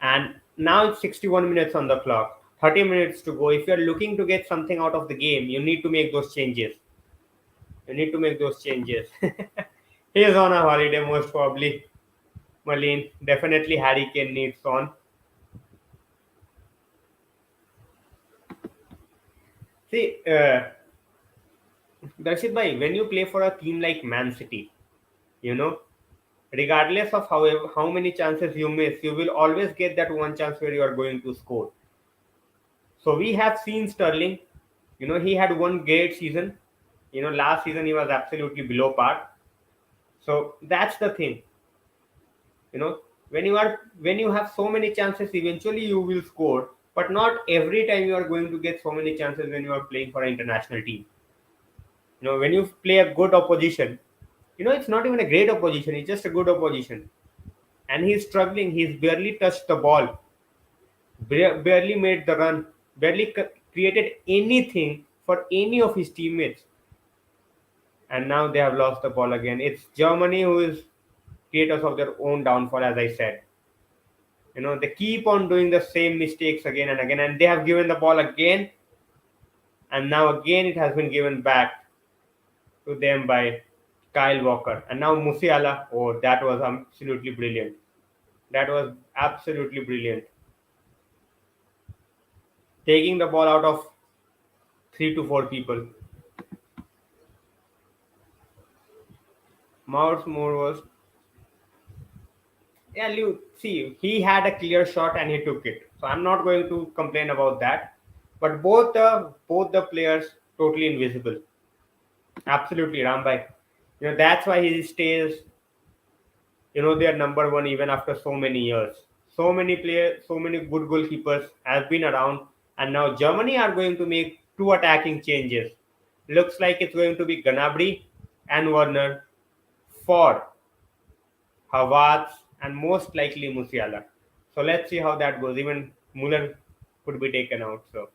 and now it's 61 minutes on the clock. 30 minutes to go. If you're looking to get something out of the game, you need to make those changes. You need to make those changes. He is on a holiday, most probably. Marlene, definitely Harry Kane needs on. See, Darshit bhai, when you play for a team like Man City, you know, regardless of how many chances you miss, you will always get that one chance where you are going to score. So we have seen Sterling. He had one great season. Last season he was absolutely below par. So that's the thing. You know, when you have so many chances, eventually you will score. But not every time you are going to get so many chances when you are playing for an international team. When you play a good opposition, it's not even a great opposition. It's just a good opposition, and he's struggling. He's barely touched the ball, barely made the run, barely created anything for any of his teammates. And now they have lost the ball again. It's Germany who is creators of their own downfall, as I said. They keep on doing the same mistakes again and again, and they have given the ball again, and now again it has been given back to them by Kyle Walker. And now Musiala, oh, that was absolutely brilliant. That was absolutely brilliant. Taking the ball out of 3 to 4 people. Mount Moore was, yeah, see, he had a clear shot and he took it. So I'm not going to complain about that. But both the players totally invisible. Absolutely, Rambai. That's why he stays. They are number one even after so many years. So many players, so many good goalkeepers have been around, and now Germany are going to make two attacking changes. Looks like it's going to be Gnabry and Werner for Havertz and most likely Musiala. So let's see how that goes. Even Muller could be taken out. So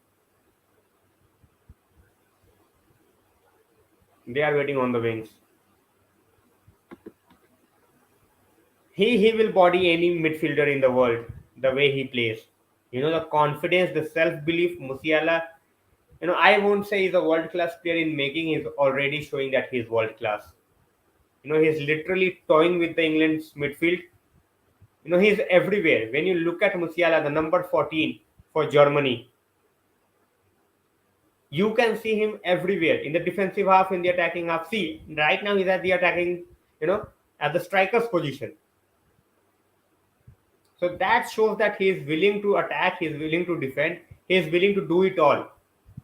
they are waiting on the wings. He will body any midfielder in the world the way he plays. The confidence, the self belief, Musiala. I won't say he's a world class player in making. He's already showing that he's world class. He's literally toying with the England's midfield. He's everywhere. When you look at Musiala, the number 14 for Germany, you can see him everywhere in the defensive half, in the attacking half. See, right now he's at the attacking, at the striker's position. So that shows that he is willing to attack, he is willing to defend, he is willing to do it all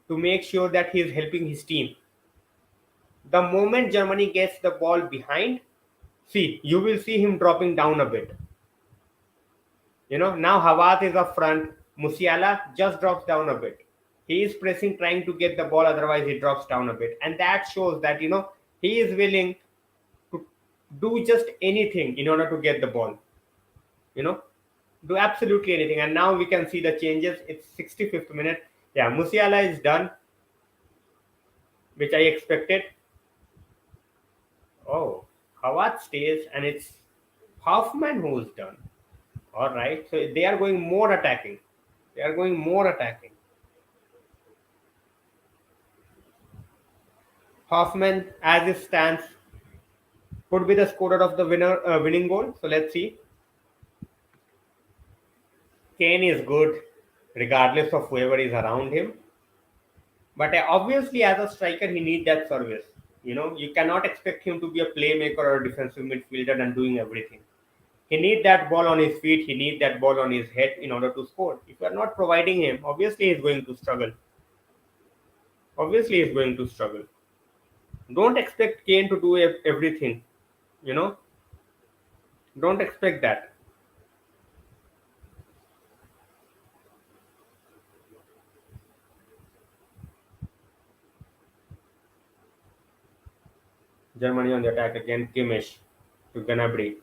to make sure that he is helping his team. The moment Germany gets the ball behind, see, you will see him dropping down a bit. Now Havertz is up front, Musiala just drops down a bit. He is pressing, trying to get the ball, otherwise he drops down a bit. And that shows that, he is willing to do just anything in order to get the ball. You know, do absolutely anything. And now we can see the changes. It's 65th minute. Yeah, Musiala is done, which I expected. Oh, Hawat stays, and it's Hoffman who's done. All right, so they are going more attacking. They are going more attacking. Hoffman, as it stands, could be the scorer of the winning goal. So let's see. Kane is good, regardless of whoever is around him. But obviously, as a striker, he needs that service. You cannot expect him to be a playmaker or a defensive midfielder and doing everything. He need that ball on his feet. He need that ball on his head in order to score. If you are not providing him, obviously he's going to struggle. Obviously he's going to struggle. Don't expect Kane to do everything. You know, don't expect that. Germany on the attack again. Kimmich to Gnabry.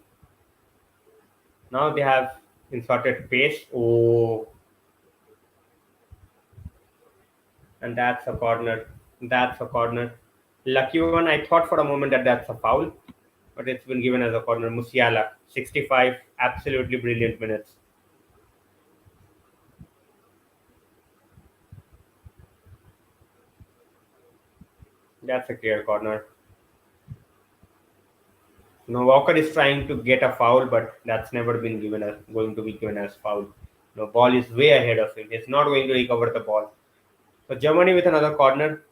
Now they have inserted pace. Oh, and that's a corner. That's a corner. Lucky one. I thought for a moment that that's a foul, but it's been given as a corner. Musiala, 65, absolutely brilliant minutes. That's a clear corner. No, Walker is trying to get a foul, but that's never been given as going to be given as foul. No, ball is way ahead of him. He's not going to recover the ball. So Germany with another corner.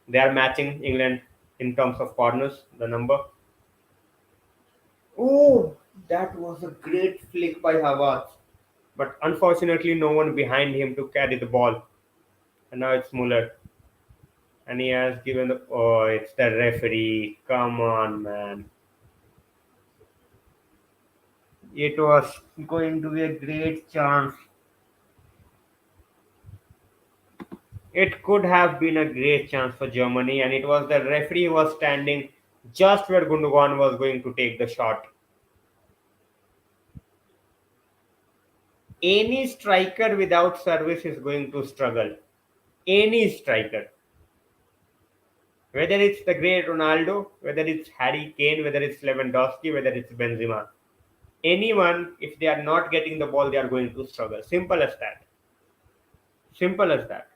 They are matching England in terms of corners. The number. Oh, that was a great flick by Havertz. But unfortunately, no one behind him to carry the ball. And now it's Muller. And he has given the. Oh, it's the referee. Come on, man. It was going to be a great chance. It could have been a great chance for Germany, and it was the referee who was standing just where Gundogan was going to take the shot. Any striker without service is going to struggle. Any striker. Whether it's the great Ronaldo, whether it's Harry Kane, whether it's Lewandowski, whether it's Benzema. Anyone, if they are not getting the ball, they are going to struggle. Simple as that. Simple as that.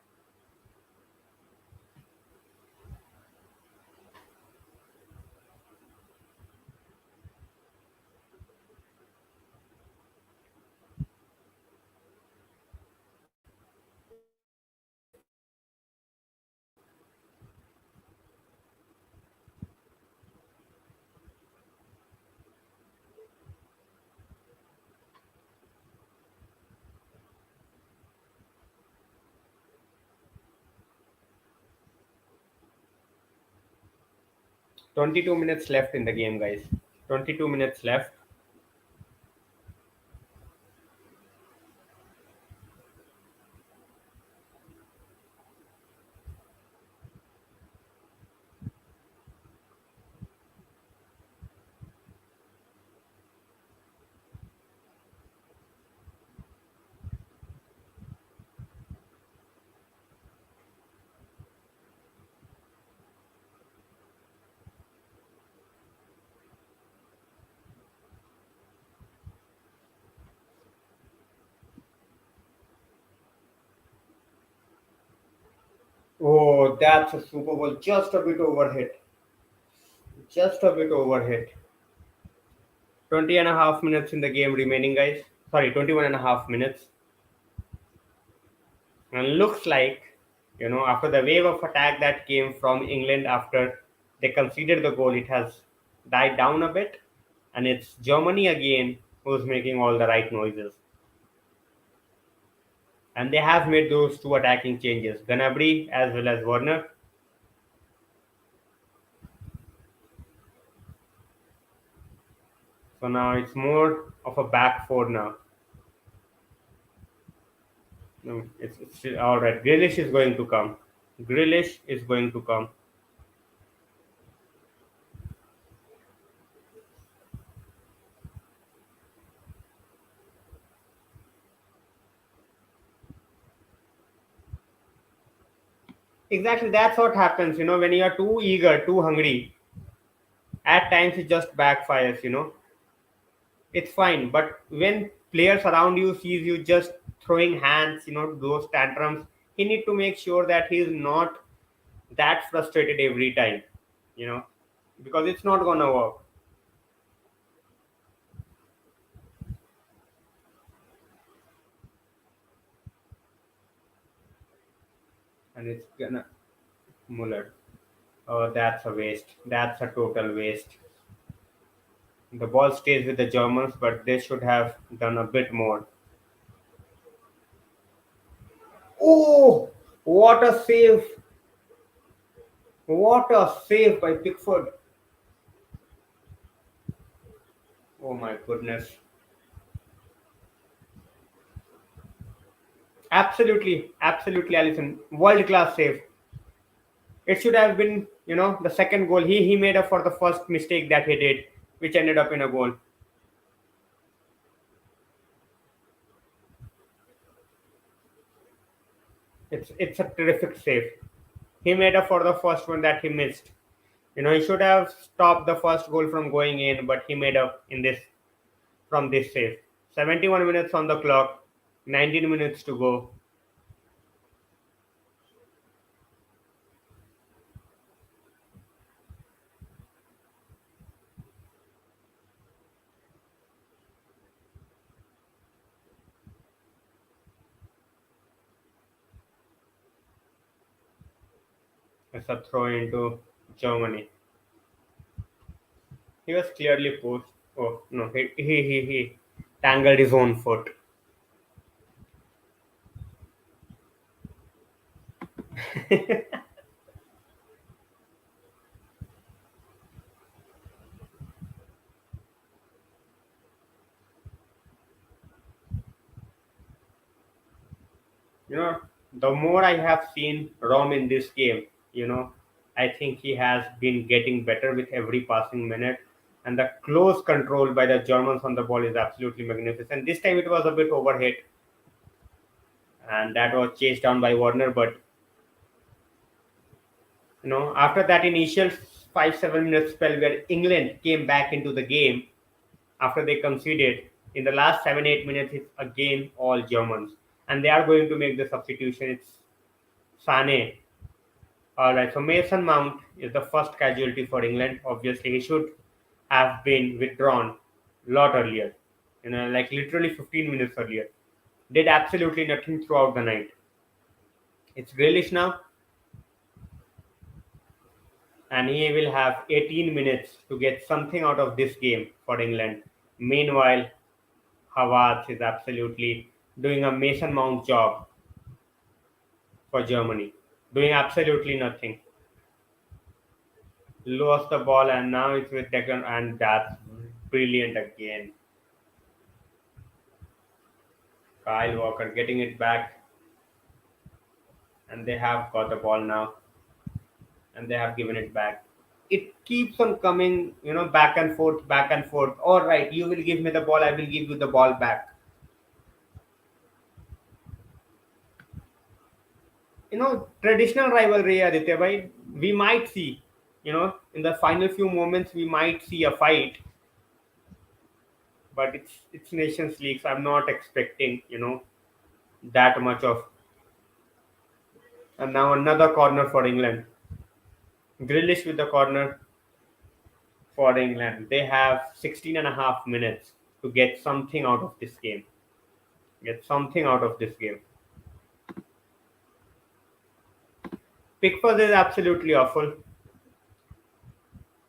22 minutes left in the game, guys. 22 minutes left. Oh, that's a Super Bowl. Just a bit overhit. Just a bit overhit. 20 and a half minutes in the game remaining, guys. Sorry, 21 and a half minutes. And looks like, after the wave of attack that came from England after they conceded the goal, it has died down a bit. And it's Germany again who's making all the right noises. And they have made those two attacking changes, Gnabry as well as Werner. So now it's more of a back four now. No, it's all right. Grealish is going to come. Grealish is going to come. Exactly, that's what happens. When you are too eager, too hungry, at times it just backfires. It's fine, but when players around you sees you just throwing hands, those tantrums, he need to make sure that he is not that frustrated every time. You know, because it's not gonna work, and it's gonna Muller. Oh, that's a waste. That's a total waste. The ball stays with the Germans, but they should have done a bit more. Oh, what a save! What a save by Pickford! Oh my goodness. Absolutely, absolutely, Allison. World class save. It should have been, the second goal. He made up for the first mistake that he did, which ended up in a goal. It's a terrific save. He made up for the first one that he missed. He should have stopped the first goal from going in, but he made up in this from this save. 71 minutes on the clock, 19 minutes to go. It's a throw into Germany. He was clearly pushed. Oh no, he tangled his own foot. you know, the more I have seen Rom in this game, I think he has been getting better with every passing minute. And the close control by the Germans on the ball is absolutely magnificent. This time it was a bit overhit, and that was chased down by Warner. But after that initial 5-7 minute spell where England came back into the game after they conceded, in the last 7-8 minutes, it's again all Germans, and they are going to make the substitution. It's Sane. All right, so Mason Mount is the first casualty for England. Obviously, he should have been withdrawn a lot earlier, like literally 15 minutes earlier. Did absolutely nothing throughout the night. It's Grealish now, and he will have 18 minutes to get something out of this game for England. Meanwhile, Havertz is absolutely doing a Mason Mount job for Germany, doing absolutely nothing. Lost the ball, and now it's with Declan, and that's brilliant again. Kyle Walker getting it back, and they have got the ball now, and they have given it back. It keeps on coming, back and forth, back and forth. All right, you will give me the ball, I will give you the ball back. Traditional rivalry, Aditya bhai, we might see, in the final few moments, we might see a fight, but it's Nations League, so I'm not expecting, that much of. And now another corner for England. Grealish with the corner for England. They have 16 and a half minutes to get something out of this game. Get something out of this game. Pickford is absolutely awful.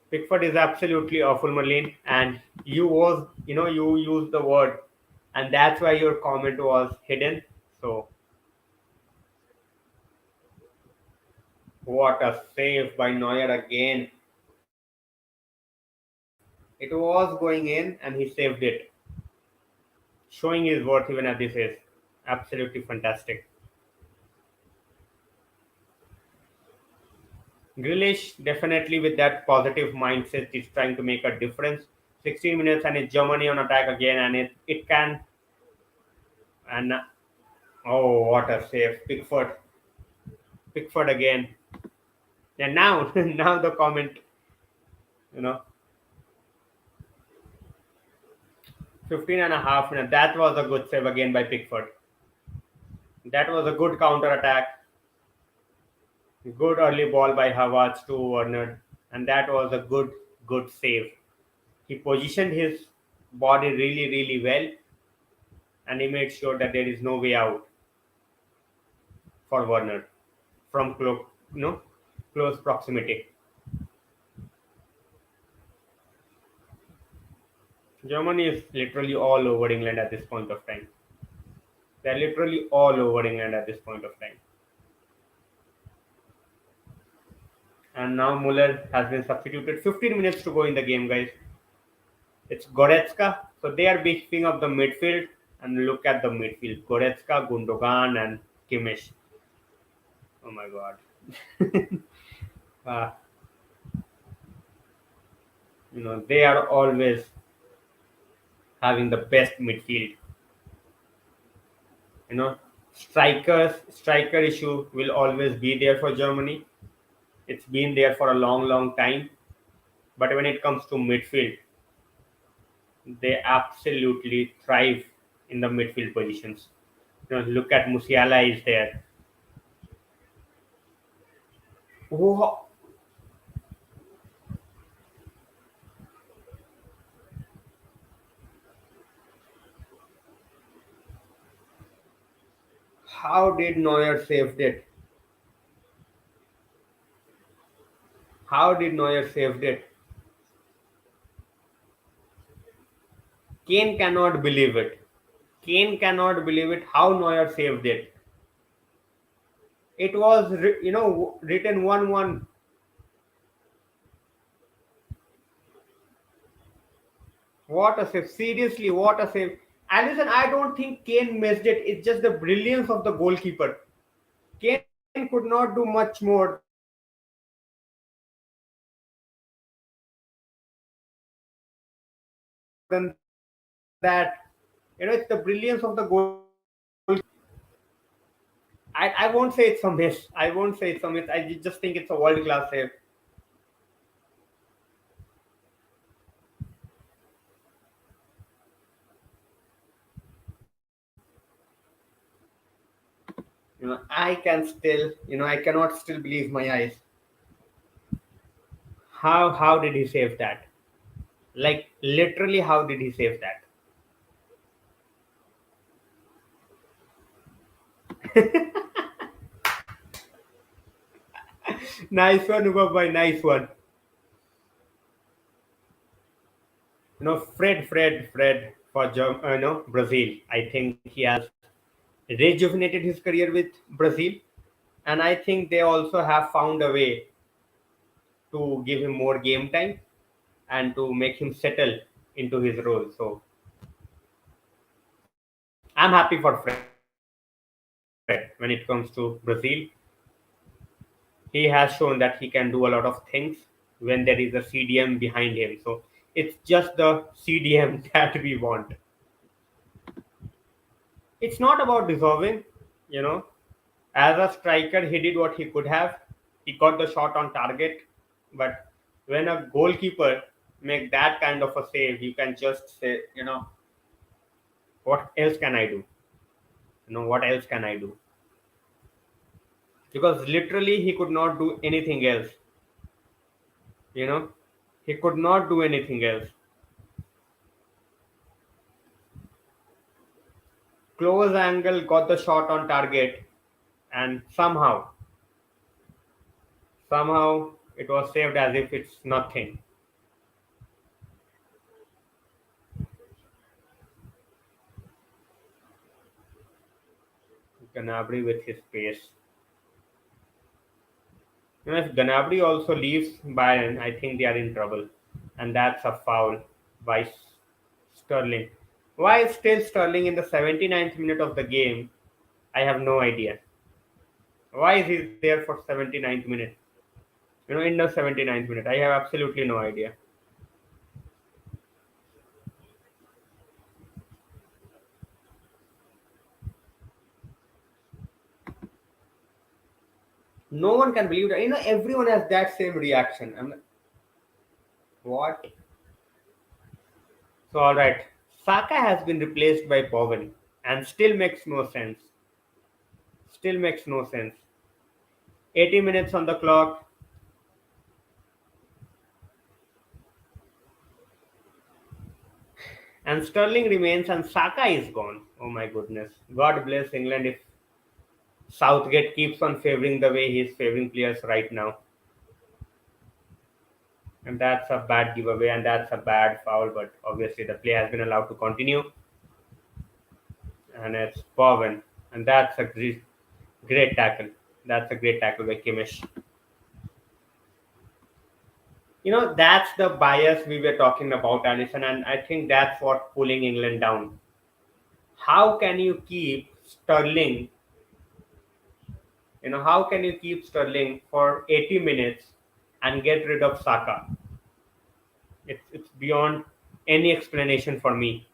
Pickford is absolutely awful, Marlene. And you used the word, and that's why your comment was hidden. So, what a save by Neuer again. It was going in, and he saved it, showing his worth even at this age. Absolutely fantastic. Grealish definitely with that positive mindset is trying to make a difference. 16 minutes and it's Germany on attack again, and it can. And oh, what a save, Pickford again. And now now the comment, you know 15 and a half minutes. That was a good save again by Pickford. That was a good counter attack. Good early ball by Havertz to Werner, and that was a good save. He positioned his body really really well, and he made sure that there is no way out for Werner from close proximity. Germany is literally all over England at this point of time. They're literally all over England at this point of time. And now Muller has been substituted. 15 minutes to go in the game, guys. It's Goretzka. So they are beefing up the midfield. And look at the midfield. Goretzka, Gundogan, and Kimmich. Oh my god. uh, they are always having the best midfield. You know, striker issue will always be there for Germany. It's been there for a long, long time. But when it comes to midfield, they absolutely thrive in the midfield positions. Look at Musiala is there. Oh, how did Neuer saved it? How did Neuer saved it? Kane cannot believe it. Kane cannot believe it. How Neuer saved it? It was written 1-1. What a save! Seriously, what a save! And listen, I don't think Kane missed it. It's just the brilliance of the goalkeeper. Kane could not do much more than that. It's the brilliance of the goalkeeper. I won't say it's a miss. I won't say it's a miss. I just think it's a world class save. I can still, I cannot still believe my eyes. How did he save that? Like literally, how did he save that? Nice one, Ubabai. Nice one. Fred for Brazil. I think he has rejuvenated his career with Brazil, and I think they also have found a way to give him more game time and to make him settle into his role. So I'm happy for Fred when it comes to Brazil. He has shown that he can do a lot of things when there is a CDM behind him. So it's just the CDM that we want. It's not about deserving, you know. As a striker, he did what he could have. He got the shot on target. But when a goalkeeper make that kind of a save, you can just say, what else can I do? What else can I do? Because literally he could not do anything else. You know, he could not do anything else. Close angle got the shot on target, and somehow it was saved as if it's nothing. Gnabry with his pace. If Gnabry also leaves Bayern, I think they are in trouble, and that's a foul by Sterling. Why is still Sterling in the 79th minute of the game? I have no idea. Why is he there for 79th minute? In the 79th minute, I have absolutely no idea. No one can believe that. Everyone has that same reaction. I'm like, what? So, all right. Saka has been replaced by Bowen and still makes no sense. Still makes no sense. 80 minutes on the clock, and Sterling remains, and Saka is gone. Oh my goodness. God bless England if Southgate keeps on favoring the way he's favoring players right now. And that's a bad giveaway, and that's a bad foul. But obviously, the play has been allowed to continue, and it's Bowen, and that's a great tackle. That's a great tackle by Kimmich. That's the bias we were talking about, Alison, and I think that's what pulling England down. How can you keep Sterling? How can you keep Sterling for 80 minutes and get rid of Saka? It's beyond any explanation for me.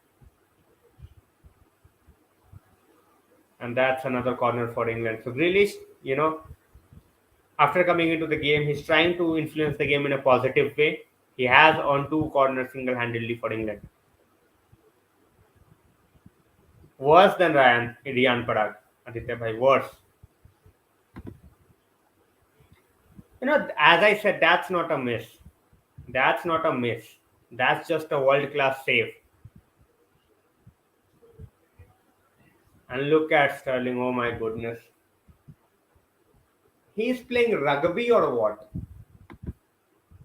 And that's another corner for England. So Grealish, you know, after coming into the game, he's trying to influence the game in a positive way. He has on two corners single-handedly for England. Worse than Rian Parag. Aditya Bhai, worse. As I said, that's not a miss. That's not a miss. That's just a world-class save. And look at Sterling. Oh my goodness. He's playing rugby or what?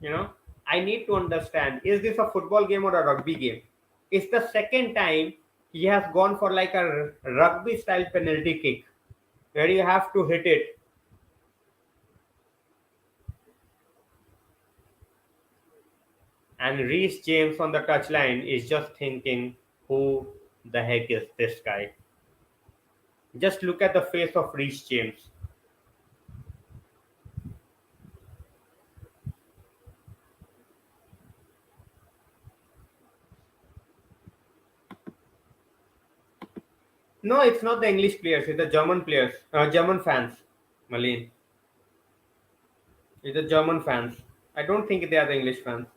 You know, I need to understand, is this a football game or a rugby game? It's the second time he has gone for like a rugby style penalty kick where you have to hit it. And Reece James on the touchline is just thinking, who the heck is this guy? Just look at the face of Reece James. No, it's not the English players, it's the German players, German fans, Malin. It's the German fans. I don't think they are the English fans.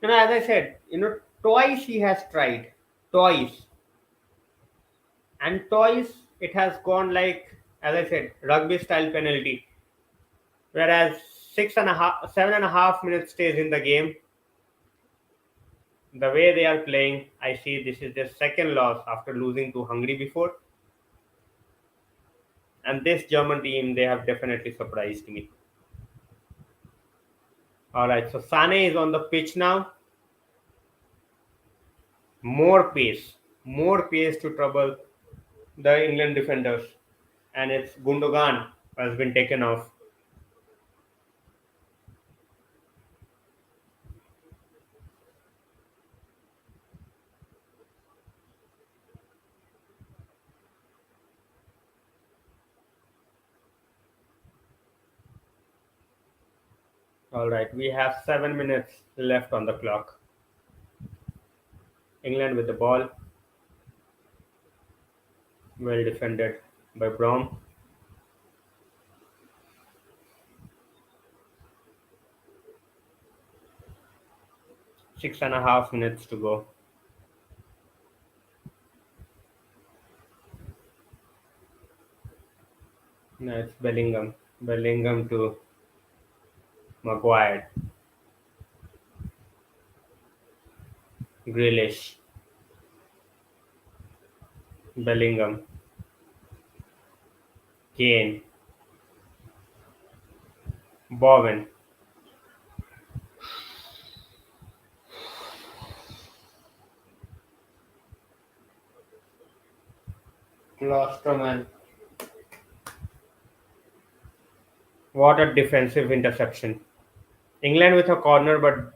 As I said, twice he has tried. Twice. And twice it has gone like, as I said, rugby style penalty. Whereas 7.5 minutes stays in the game. The way they are playing, I see this is their second loss after losing to Hungary before. And this German team, they have definitely surprised me. Alright, so Sane is on the pitch now. More pace to trouble the England defenders. And it's Gundogan who has been taken off. Alright, we have 7 minutes left on the clock. England with the ball. Well defended by Brown. Six and a half minutes to go. No, it's Bellingham. Bellingham to Maguire. Grealish. Bellingham. Kane. Bowen. Klosterman. What a defensive interception. England with a corner, but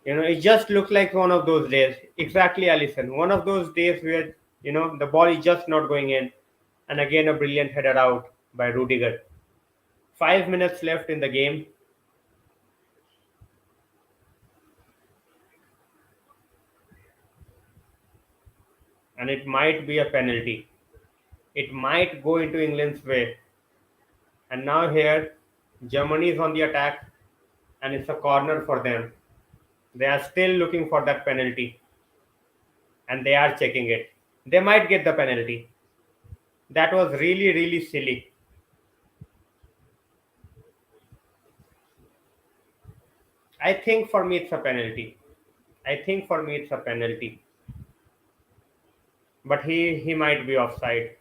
it just looked like one of those days. Exactly, Allison. One of those days where the ball is just not going in, and again a brilliant header out by Rudiger. 5 minutes left in the game. And it might be a penalty. It might go into England's way. And now here, Germany is on the attack, and it's a corner for them. They are still looking for that penalty, and they are checking it. They might get the penalty. That was really, really silly. I think for me it's a penalty. I think for me it's a penalty. But he might be offside.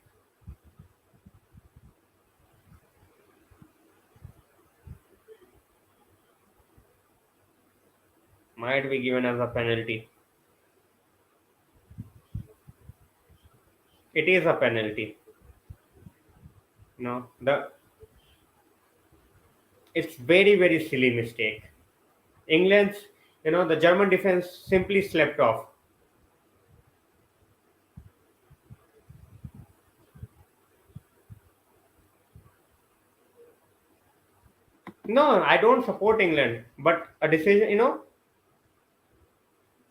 Might be given as a penalty. It is a penalty. No, the it's very, very silly mistake. England's, the German defense simply slept off. No, I don't support England, but a decision,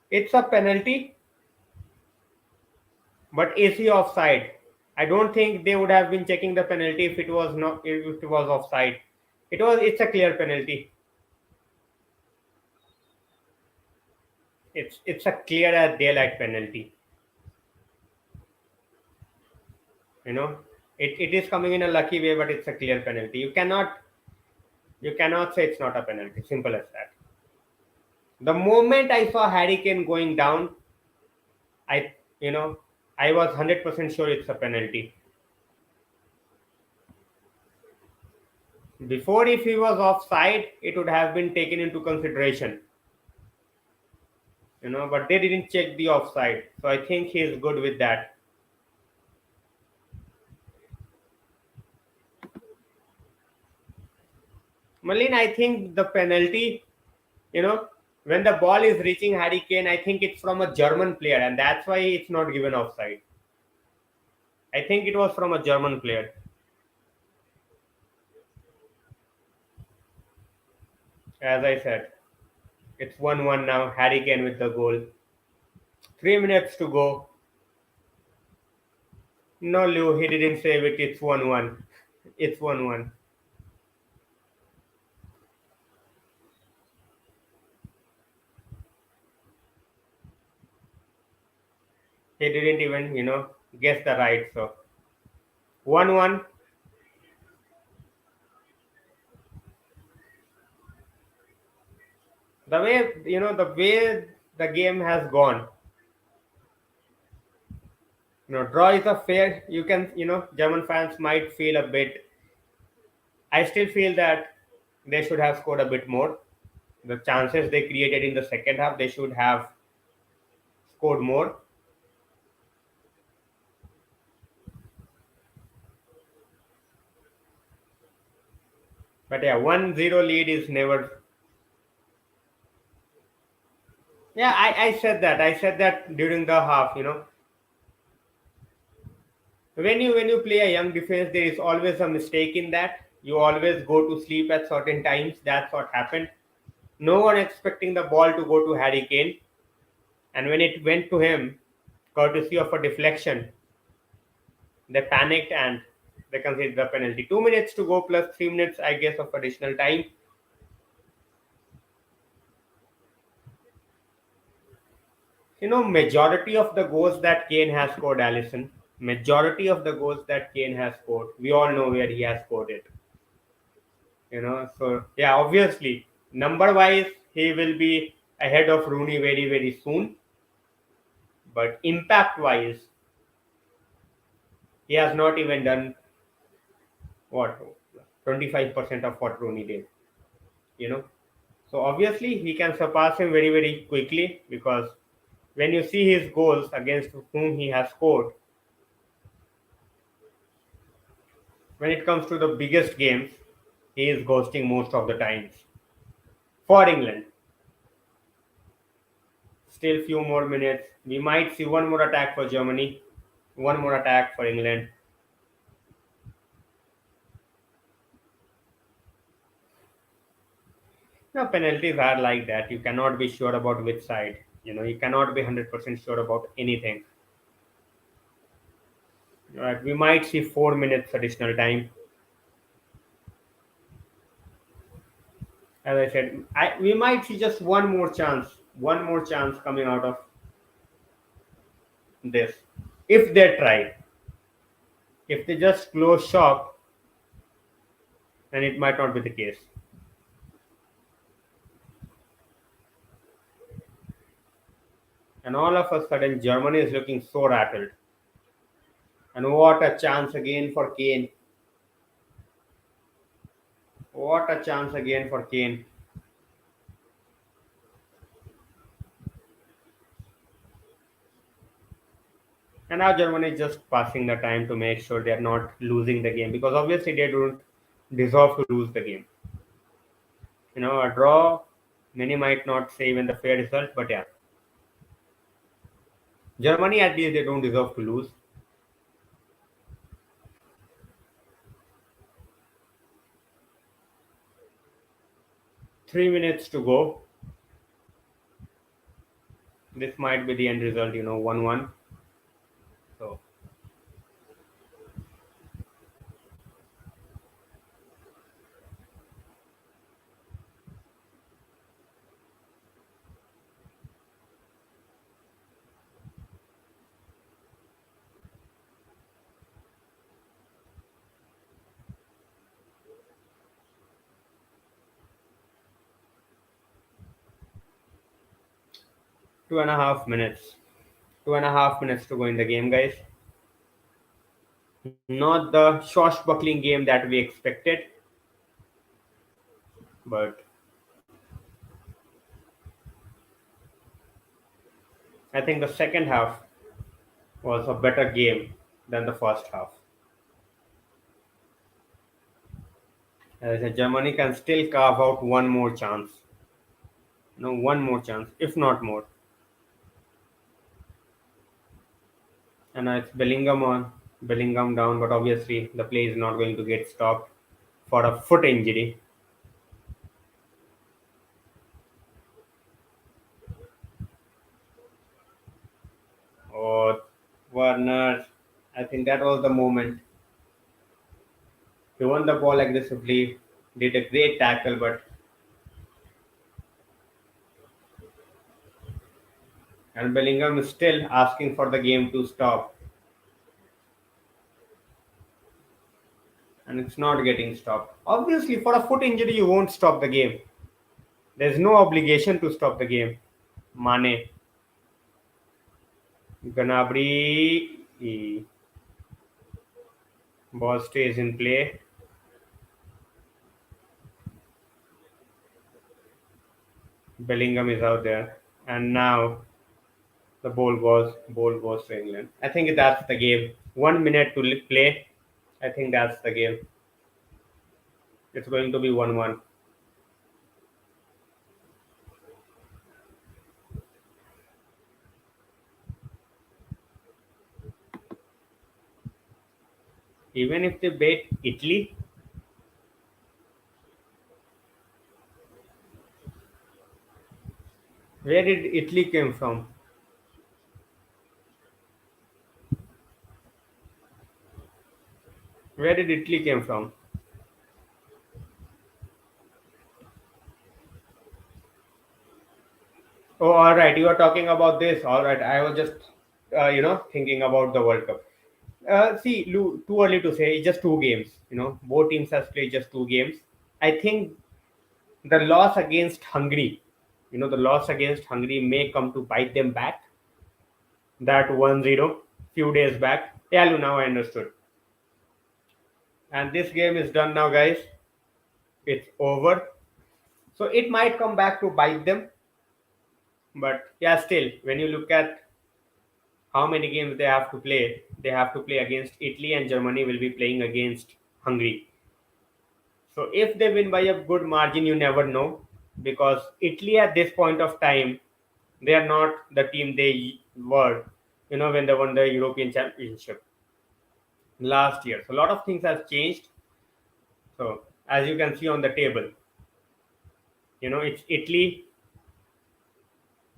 it's a penalty. But is he offside? I don't think they would have been checking the penalty if it was not if it was offside. It's a clear penalty. It's a clear as daylight penalty. You know, it is coming in a lucky way, but it's a clear penalty. You cannot say it's not a penalty. Simple as that. The moment I saw Harry Kane going down, I you know I was 100% sure it's a penalty. Before, if he was offside, it would have been taken into consideration. But they didn't check the offside, so I think he is good with that. Malin, I think the penalty, you know, when the ball is reaching Harry Kane, I think it's from a German player, and that's why it's not given offside. I think it was from a German player. As I said, it's 1-1 now. Harry Kane with the goal. 3 minutes to go. No, Lou, he didn't save it. It's 1-1. It's 1-1. He didn't even, guess the right. So 1-1. The way the game has gone, draw is a fair. German fans might feel a bit. I still feel that they should have scored a bit more. The chances they created in the second half, they should have scored more. But yeah, 1-0 lead is never. Yeah, I said that. I said that during the half. When you play a young defense, there is always a mistake in that. You always go to sleep at certain times. That's what happened. No one expecting the ball to go to Harry Kane, and when it went to him, courtesy of a deflection, they panicked and they conceded the penalty. 2 minutes to go plus 3 minutes, I guess, of additional time. Majority of the goals that Kane has scored, Allison. Majority of the goals that Kane has scored, we all know where he has scored it. So yeah, obviously, number wise, he will be ahead of Rooney very, very soon. But impact wise, he has not even done what 25% of what Rooney did. You know, so obviously he can surpass him very, very quickly because when you see his goals against whom he has scored, when it comes to the biggest games, he is ghosting most of the times. For England, still few more minutes. We might see one more attack for Germany, one more attack for England. No, penalties are like that. You cannot be sure about which side. You cannot be 100% sure about anything. Right, we might see 4 minutes additional time. As I said, we might see just one more chance coming out of this. If they try, If they just close shop, then it might not be the case. And all of a sudden, Germany is looking so rattled. And what a chance again for Kane. What a chance again for Kane. And now Germany is just passing the time to make sure they are not losing the game, because obviously they don't deserve to lose the game. A draw, many might not say even the fair result, but yeah, Germany at least they don't deserve to lose. 3 minutes to go. This might be the end result, 1-1. So 2.5 minutes. 2.5 minutes to go in the game, guys. Not the swashbuckling game that we expected, but I think the second half was a better game than the first half. As Germany can still carve out one more chance. One more chance, if not more. And it's Bellingham down, but obviously the play is not going to get stopped for a foot injury. Oh, Werner, I think that was the moment. He won the ball aggressively, did a great tackle, but and Bellingham is still asking for the game to stop, and it's not getting stopped. Obviously, for a foot injury, you won't stop the game. There's no obligation to stop the game. Mane, Gnabry, ball stays in play. Bellingham is out there, and now the ball goes to England. I think that's the game. 1 minute to play. I think that's the game. It's going to be 1-1. Even if they beat Italy, where did Italy came from? Where did Italy came from? Oh, all right. You are talking about this. All right. I was just, thinking about the World Cup. See, too early to say. It's just two games. Both teams has played just two games. I think the loss against Hungary, may come to bite them back. That 1-0 few days back. Yeah, Lu, now I understood. And this game is done now, guys. It's over. So it might come back to bite them. But yeah, still, when you look at how many games they have to play against Italy, and Germany will be playing against Hungary. So if they win by a good margin, you never know, because Italy at this point of time, they are not the team they were, when they won the European Championship last year. So a lot of things have changed. So as you can see on the table, it's Italy,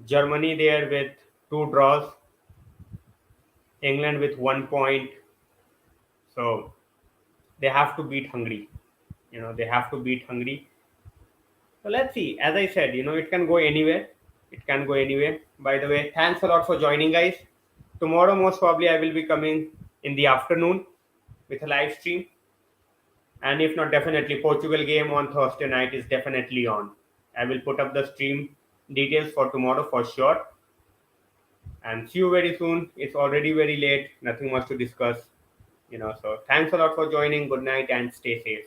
Germany there with two draws, England with 1 point. So they have to beat Hungary. They have to beat Hungary. So let's see. As I said, it can go anywhere. It can go anywhere. By the way, thanks a lot for joining, guys. Tomorrow, most probably, I will be coming in the afternoon. with a live stream. And if not, definitely Portugal game on Thursday night is definitely on. I will put up the stream details for tomorrow for sure. And see you very soon. It's already very late. Nothing much to discuss. So thanks a lot for joining. Good night and stay safe.